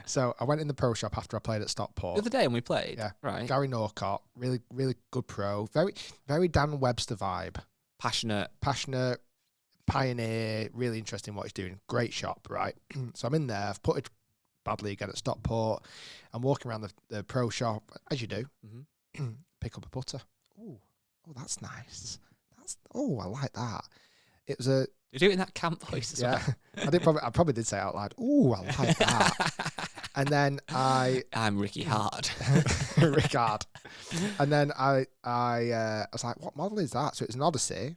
So I went in the pro shop after I played at Stockport. The other day when we played? Yeah. Right. Gary Norcott, really, really good pro. Very, very Dan Webster vibe. Passionate, pioneer, really interesting what he's doing. Great shop, right? So I'm in there. I've putted badly again at Stockport. I'm walking around the pro shop, as you do. Mm-hmm. Pick up a putter. Oh, that's nice. I like that. It was a... You do it in that camp voice as well. I probably did say out loud, "Ooh, I like that." And then I'm Ricky Hard. Rick Hard. And then I was like, "What model is that?" So it's an Odyssey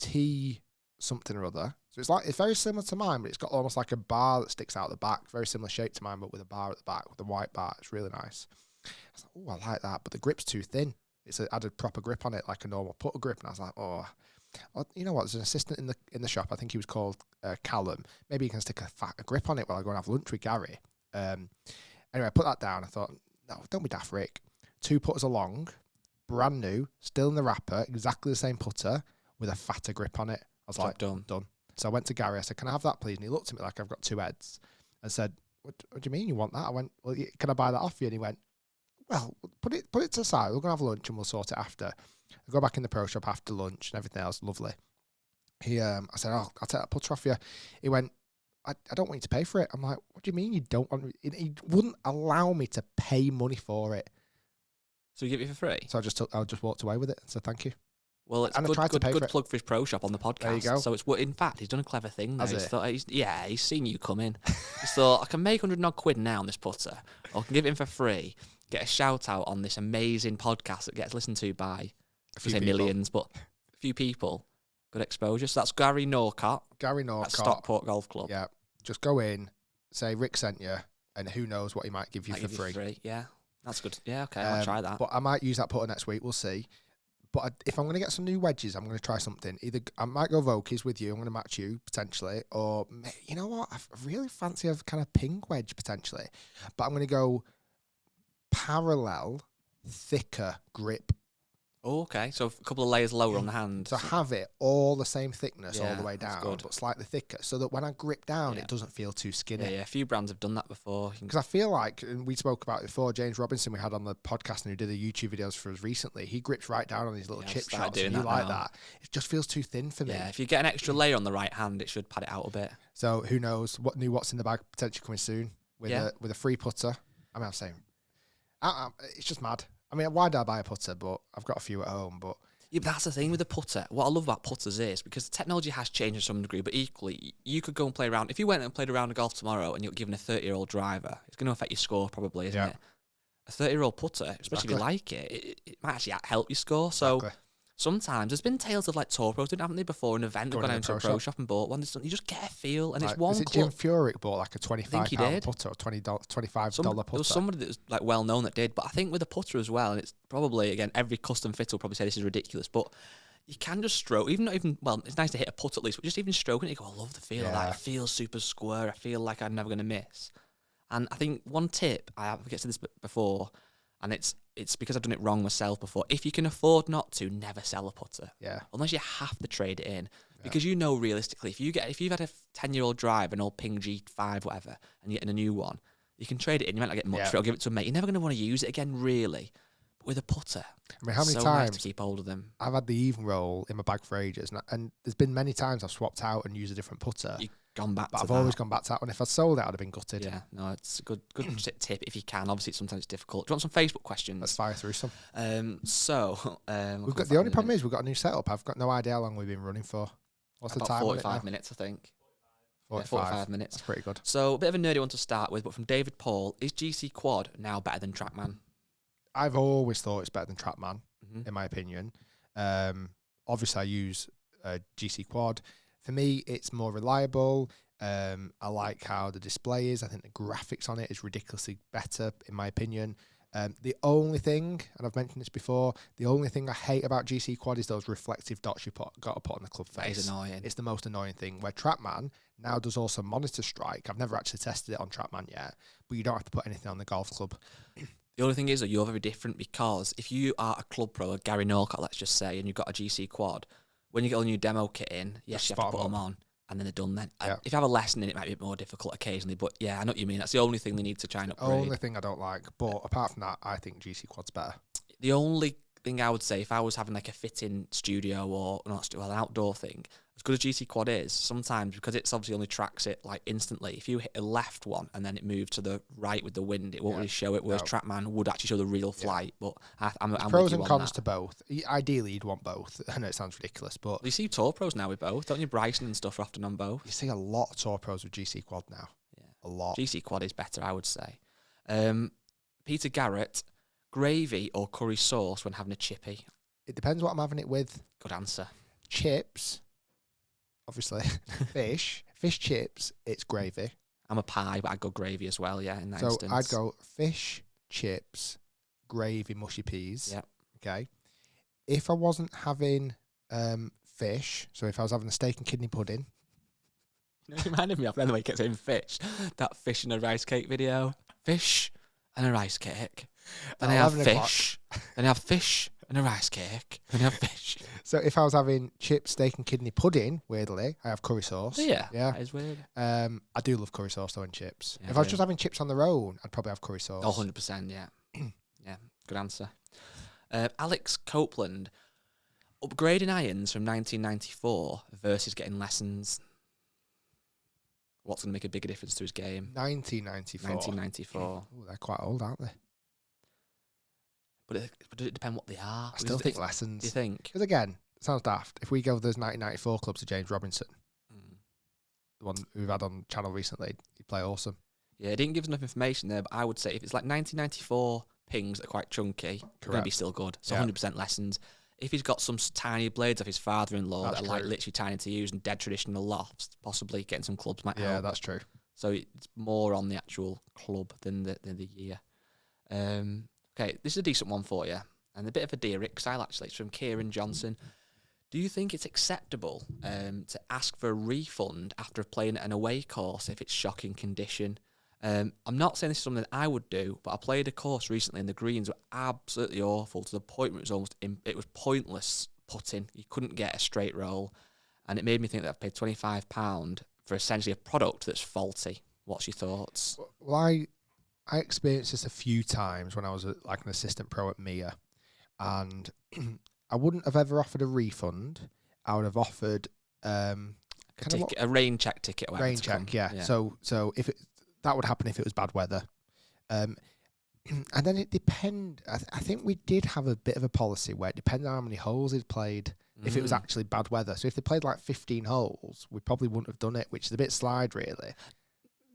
T something or other. So it's very similar to mine, but it's got almost like a bar that sticks out the back. Very similar shape to mine, but with a bar at the back, with a white bar. It's really nice. I was like, "Oh, I like that," but the grip's too thin. Had a proper grip on it, like a normal putter grip, and I was like, "Oh." Well, you know what? There's an assistant in the shop. I think he was called Callum. Maybe he can stick a grip on it while I go and have lunch with Gary. Anyway, I put that down. I thought, no, don't be daft, Rick. 2 putters along, brand new, still in the wrapper, exactly the same putter with a fatter grip on it. I was like, done. So I went to Gary. I said, "Can I have that, please?" And he looked at me like I've got 2 heads and said, "What do you mean you want that?" I went, "Well, can I buy that off you?" And he went, "Well, put it to the side. We're going to have lunch and we'll sort it after." I go back in the pro shop after lunch and everything else, lovely. I said, "Oh, I'll take that putter off you." He went, I don't want you to pay for it. I'm like, "What do you mean you don't want me?" He wouldn't allow me to pay money for it. So you give it for free? So I just walked away with it and said, "Thank you." Well, it's And a I tried to pay for good it. plug for his pro shop on the podcast. There you go. So it's in fact he's done a clever thing there. Has it? He's seen you come in. He thought I can make 100 odd quid now on this putter, or I can give it him for free. Get a shout out on this amazing podcast that gets listened to by A few say people. millions, but a few people. Good exposure. So that's Gary Norcott Gary at Norcott. Stockport Golf Club. Yeah. Just go in, say Rick sent you, and who knows what he might give you for free. Yeah, that's good. Yeah, okay, I'll try that. But I might use that putter next week. We'll see. But if I'm going to get some new wedges, I'm going to try something. Either I might go Vokeys with you. I'm going to match you potentially, or you know what? I really fancy a kind of pink wedge potentially. But I'm going to go parallel, thicker grip. Oh, okay, so a couple of layers lower on the hand. So have it all the same thickness all Yeah, the way that's down, good. but slightly thicker, so that when I grip down, Yeah. it doesn't feel too skinny. Yeah, a few brands have done that before. Because I feel like, and we spoke about it before, James Robinson we had on the podcast and who did the YouTube videos for us recently, he grips right down on these little Yeah, I've chip started shots, doing and you that like now. that. It just feels too thin for me. Yeah, if you get an extra layer on the right hand, it should pad it out a bit. So who knows? What's in the bag potentially coming soon with a free putter. I mean, I'm saying, it's just mad. I mean, why did I buy a putter? But I've got a few at home, but... Yeah, but that's the thing with the putter. What I love about putters is because the technology has changed to some degree, but equally, you could go and play around. If you went and played a round of golf tomorrow and you're given a 30-year-old driver, it's going to affect your score probably, isn't it? A 30-year-old putter, especially if you like it, it might actually help your score. So sometimes there's been tales of like tour pros, haven't they, before an event, they've gone into a pro shop and bought one. You just get a feel, and it's one. Is it Jim Furyk bought like a £25 putter or $25 putter? There was somebody that was like well known that did, but I think with a putter as well, and it's probably again every custom fitter will probably say this is ridiculous, but you can just stroke, it's nice to hit a putt at least, but just even stroking it, you go, I love the feel of that. It feels super square. I feel like I'm never going to miss. And I think one tip, I've said this before, and it's because I've done it wrong myself before. If you can afford not to, never sell a putter. Yeah. Unless you have to trade it in. Because you know realistically, if you've had a 10-year-old drive, an old Ping G5, whatever, and you're getting a new one, you can trade it in. You might not get much for it or give it to a mate. You're never going to want to use it again, really. But with a putter, I mean, how many so times nice to keep hold of them? I've had the even roll in my bag for ages, and there's been many times I've swapped out and used a different putter. You've gone back but to I've that. always gone back to that one. If I'd sold it, I'd have been gutted. Yeah, no, it's a good tip if you can. Obviously, sometimes it's difficult. Do you want some Facebook questions? Let's fire through some. We've got the only problem is we've got a new setup. I've got no idea how long we've been running for. What's about the time? 45 minutes, I think. 45 minutes. That's pretty good. So a bit of a nerdy one to start with, but from David Paul, is GC Quad now better than TrackMan? I've always thought it's better than TrackMan, in my opinion. Obviously, I use GC Quad. For me, it's more reliable. I like how the display is. I think the graphics on it is ridiculously better, in my opinion. The only thing, and I've mentioned this before, the only thing I hate about GC Quad is those reflective dots got to put on the club face. That is annoying. It's the most annoying thing. Where TrackMan now does also monitor strike. I've never actually tested it on TrackMan yet, but you don't have to put anything on the golf club. The only thing is that you're very different because if you are a club pro, like Gary Norcott, let's just say, and you've got a GC Quad, when you get a new demo kit in, yes, you have to put them on, and then they're done then. Yeah. If you have a lesson in it, might be a bit more difficult occasionally, but yeah, I know what you mean. That's the only thing they need to try and upgrade. Only thing I don't like, but apart from that, I think GC Quad's better. The only thing I would say, if I was having like a fit-in studio or an outdoor thing, as good as GC Quad is, sometimes because it's obviously only tracks it like instantly, if you hit a left one and then it moves to the right with the wind, it won't really show it, whereas TrackMan would actually show the real flight. But I'm pros and cons to both. Ideally, you'd want both. I know it sounds ridiculous, but you see tour pros now with both, don't you? Bryson and stuff are often on both. You see a lot of tour pros with GC Quad now. Yeah, a lot. GC Quad is better, I would say. Peter Garrett, gravy or curry sauce when having a chippy? It depends what I'm having it with. Good answer. Chips, obviously. Fish chips, it's gravy. I'm a pie, but I'd go gravy as well, yeah, in that instance. So I'd go fish, chips, gravy, mushy peas. Yeah. Okay. If I wasn't having fish, so if I was having a steak and kidney pudding. You know, it reminded me of the way he kept saying fish. That fish and a rice cake video. Fish and a rice cake. Then I have fish. Then I have fish and a rice cake. Then I have fish. So if I was having chips, steak and kidney pudding, weirdly, I have curry sauce. Yeah. Yeah. That is weird. I do love curry sauce though and chips. Yeah, if I was just having chips on their own, I'd probably have curry sauce. Oh, 100%, yeah. Yeah, good answer. Alex Copeland, Upgrading irons from 1994 versus getting lessons. What's going to make a bigger difference to his game? 1994. 1994. Ooh, they're quite old, aren't they? But does it depend what they are? I still think lessons. Do you think? Because again, it sounds daft. If we go with those 1994 clubs to James Robinson, the one we've had on channel recently, he'd play awesome. Yeah, it didn't give us enough information there, but I would say if it's like 1994 pings that are quite chunky, they're going to be still good. So 100% lessons. If he's got some tiny blades of his father-in-law that are like literally tiny to use and dead traditional lofts, possibly getting some clubs might help. Yeah, that's true. So it's more on the actual club than the year. Okay, this is a decent one for you. And a bit of a Dear Rick style, actually. It's from Kieran Johnson. Do you think it's acceptable to ask for a refund after playing at an away course if it's shocking condition? I'm not saying this is something that I would do, but I played a course recently and the greens were absolutely awful to the point where it was pointless putting. You couldn't get a straight roll. And it made me think that I've paid £25 for essentially a product that's faulty. What's your thoughts? Well, I experienced this a few times when I was like an assistant pro at Mia, and I wouldn't have ever offered a refund. I would have offered a rain check ticket. Rain check, yeah. So if that would happen if it was bad weather, and then it depend. I think we did have a bit of a policy where it depended on how many holes he'd played. If it was actually bad weather, so if they played like 15 holes, we probably wouldn't have done it, which is a bit slide, really.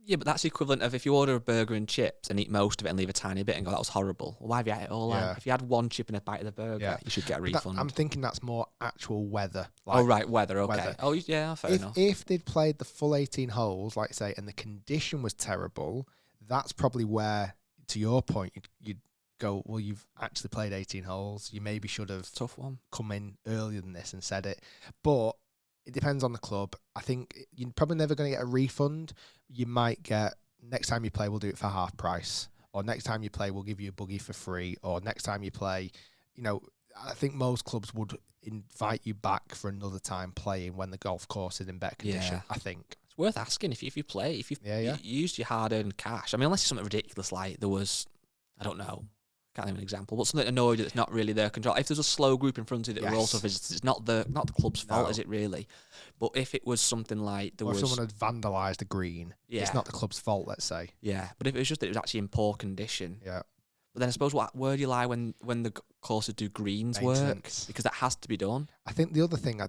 Yeah, but that's the equivalent of if you order a burger and chips and eat most of it and leave a tiny bit and go, that was horrible. Well, why have you had it all out? If you had one chip and a bite of the burger, you should get a refund. I'm thinking that's more actual weather. Weather, okay. Weather. Oh, yeah, fair enough. If they'd played the full 18 holes, like say, and the condition was terrible, that's probably where, to your point, you'd go, well, you've actually played 18 holes. You maybe should have tough one. Come in earlier than this and said it. But it depends on the club. I think you're probably never going to get a refund. You might get, next time you play, we'll do it for half price. Or next time you play, we'll give you a buggy for free. Or next time you play, I think most clubs would invite you back for another time playing when the golf course is in better condition, I think. It's worth asking if you play, if you've used your hard-earned cash. I mean, unless it's something ridiculous like there was, I don't know, can't think of an example, but something annoyed that's not really their control. If there's a slow group in front of you that were also visitors, it's not the club's fault, is it really? But if it was something like if someone had vandalised a green, it's not the club's fault, let's say. Yeah, but if it was just that it was actually in poor condition. Yeah. But then I suppose where do you lie when the courses do greens work? Because that has to be done. I think the other thing,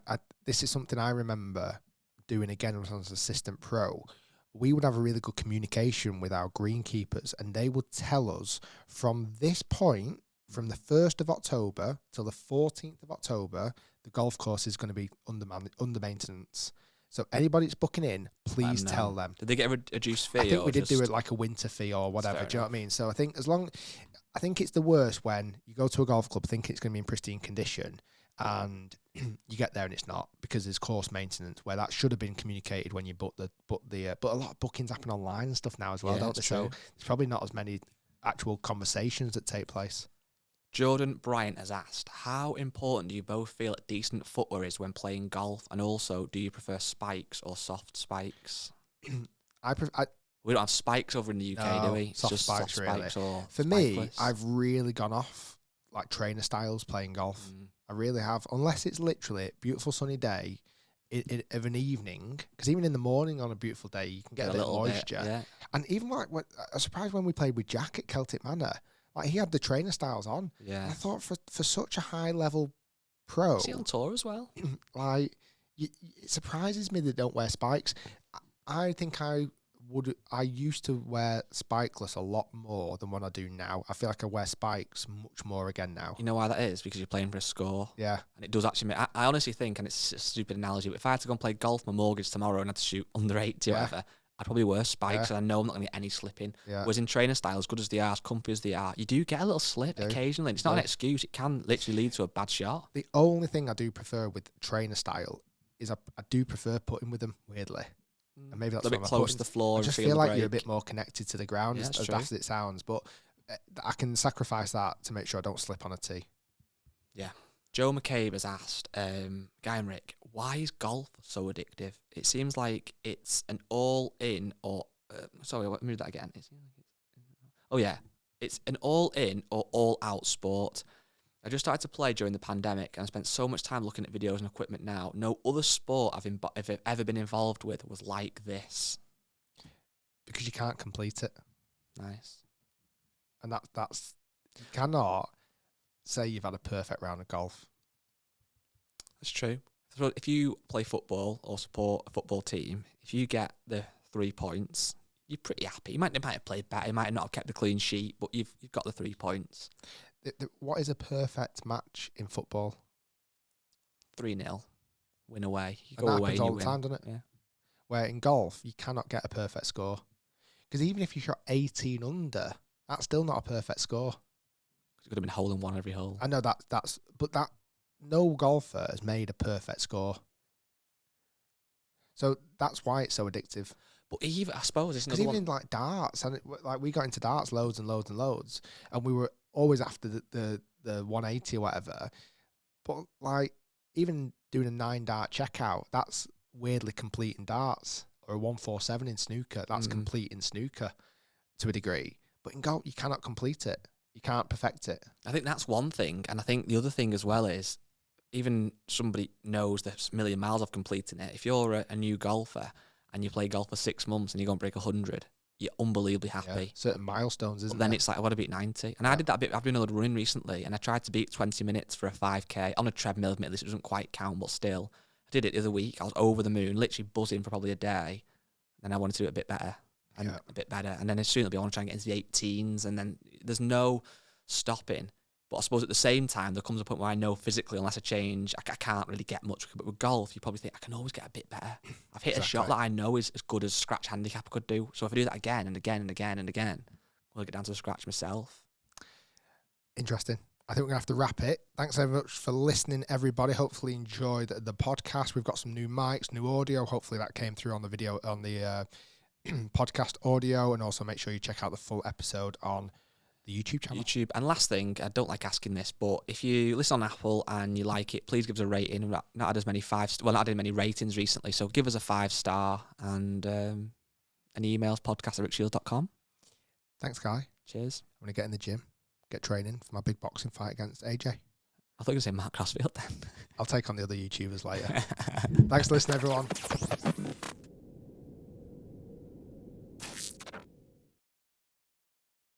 this is something I remember doing again when I was an assistant pro. We would have a really good communication with our greenkeepers, and they would tell us from this point, from the 1st of October till the 14th of October, the golf course is going to be under maintenance. So anybody that's booking in, please tell them. Did they get a reduced fee? I think we did do it like a winter fee or whatever. Do you know what I mean? So I think I think it's the worst when you go to a golf club thinking it's going to be in pristine condition, and you get there and it's not, because there's course maintenance where that should have been communicated when you book but a lot of bookings happen online and stuff now as well, don't they? So there's probably not as many actual conversations that take place. Jordan Bryant has asked, how important do you both feel that decent footwear is when playing golf, and also do you prefer spikes or soft spikes? We don't have spikes over in the UK, do we? It's soft just spikes, soft really. Spikes or for me, spikeless. I've really gone off like trainer styles playing golf. I really have, unless it's literally a beautiful sunny day of an evening, because even in the morning on a beautiful day you can get a bit of moisture. And even like I was surprised when we played with Jack at Celtic Manor, like he had the trainer styles on. Yeah, and I thought for such a high level pro, is he on tour as well? Like it surprises me they don't wear spikes. I think I used to wear spikeless a lot more than what I do now. I feel like I wear spikes much more again now. You know why that is? Because you're playing for a score. Yeah. And it does actually make, I honestly think, and it's a stupid analogy, but if I had to go and play golf my mortgage tomorrow and had to shoot under 80 or whatever, I'd probably wear spikes, and I know I'm not going to get any slipping. Yeah. Whereas in trainer style, as good as they are, as comfy as they are, you do get a little slip occasionally. It's not an excuse. It can literally lead to a bad shot. The only thing I do prefer with trainer style is I do prefer putting with them, weirdly. And maybe that's a bit close to the floor. I just feel like you're a bit more connected to the ground, as daft as it sounds. But I can sacrifice that to make sure I don't slip on a tee. Yeah. Joe McCabe has asked, Guy and Rick, why is golf so addictive? It seems like it's an all-in or... sorry, let me do that again. It's an all-in or all-out sport. I just started to play during the pandemic, and I spent so much time looking at videos and equipment now. No other sport I've ever been involved with was like this. Because you can't complete it. Nice. And that's you cannot say you've had a perfect round of golf. That's true. So if you play football or support a football team, if you get the 3 points, you're pretty happy. You might have played better, you might not have kept the clean sheet, but you've got the 3 points. What is a perfect match in football? 3-0, win away. You And go that away happens and you all the win. time, doesn't it? Yeah. Where in golf, you cannot get a perfect score. Because even if you shot 18 under, that's still not a perfect score. It could have been hole in one every hole. I know but no golfer has made a perfect score. So that's why it's so addictive. But even, I suppose, it's Because another even one. in like darts, and we got into darts loads and loads and loads, and we were always after the 180 or whatever. But like even doing a 9-dart checkout, that's weirdly complete in darts, or a 147 in snooker, that's complete in snooker to a degree. But in golf, you cannot complete it. You can't perfect it. I think that's one thing. And I think the other thing as well is, even somebody knows there's a million miles of completing it. If you're a new golfer and you play golf for 6 months and you're going to break 100, you're unbelievably happy. Yeah, certain milestones, isn't But then there? it's like, I want to beat 90. And I did that a bit. I've been a little running recently, and I tried to beat 20 minutes for a 5K on a treadmill. Admittedly, this doesn't quite count, but still. I did it the other week. I was over the moon, literally buzzing for probably a day. Then I wanted to do it a bit better. And a bit better. And then as soon as I want to try and get into the 18s, and then there's no stopping. But I suppose at the same time, there comes a point where I know physically, unless I change, I can't really get much. But with golf, you probably think, I can always get a bit better. I've hit a shot that I know is as good as scratch handicap could do. So if I do that again and again and again and again, I'll get down to the scratch myself. Interesting. I think we're going to have to wrap it. Thanks so much for listening, everybody. Hopefully you enjoyed the podcast. We've got some new mics, new audio. Hopefully that came through on the video, on the podcast audio. And also make sure you check out the full episode on the YouTube channel. YouTube. And last thing, I don't like asking this, but if you listen on Apple and you like it, please give us a rating. We've not had as many not had many ratings recently, so give us a 5-star and an emails podcast@rickshiels.com. Thanks, Guy. Cheers. I'm going to get in the gym, get training for my big boxing fight against AJ. I thought you were going to say Mark Crossfield then. I'll take on the other YouTubers later. Thanks for listening, everyone.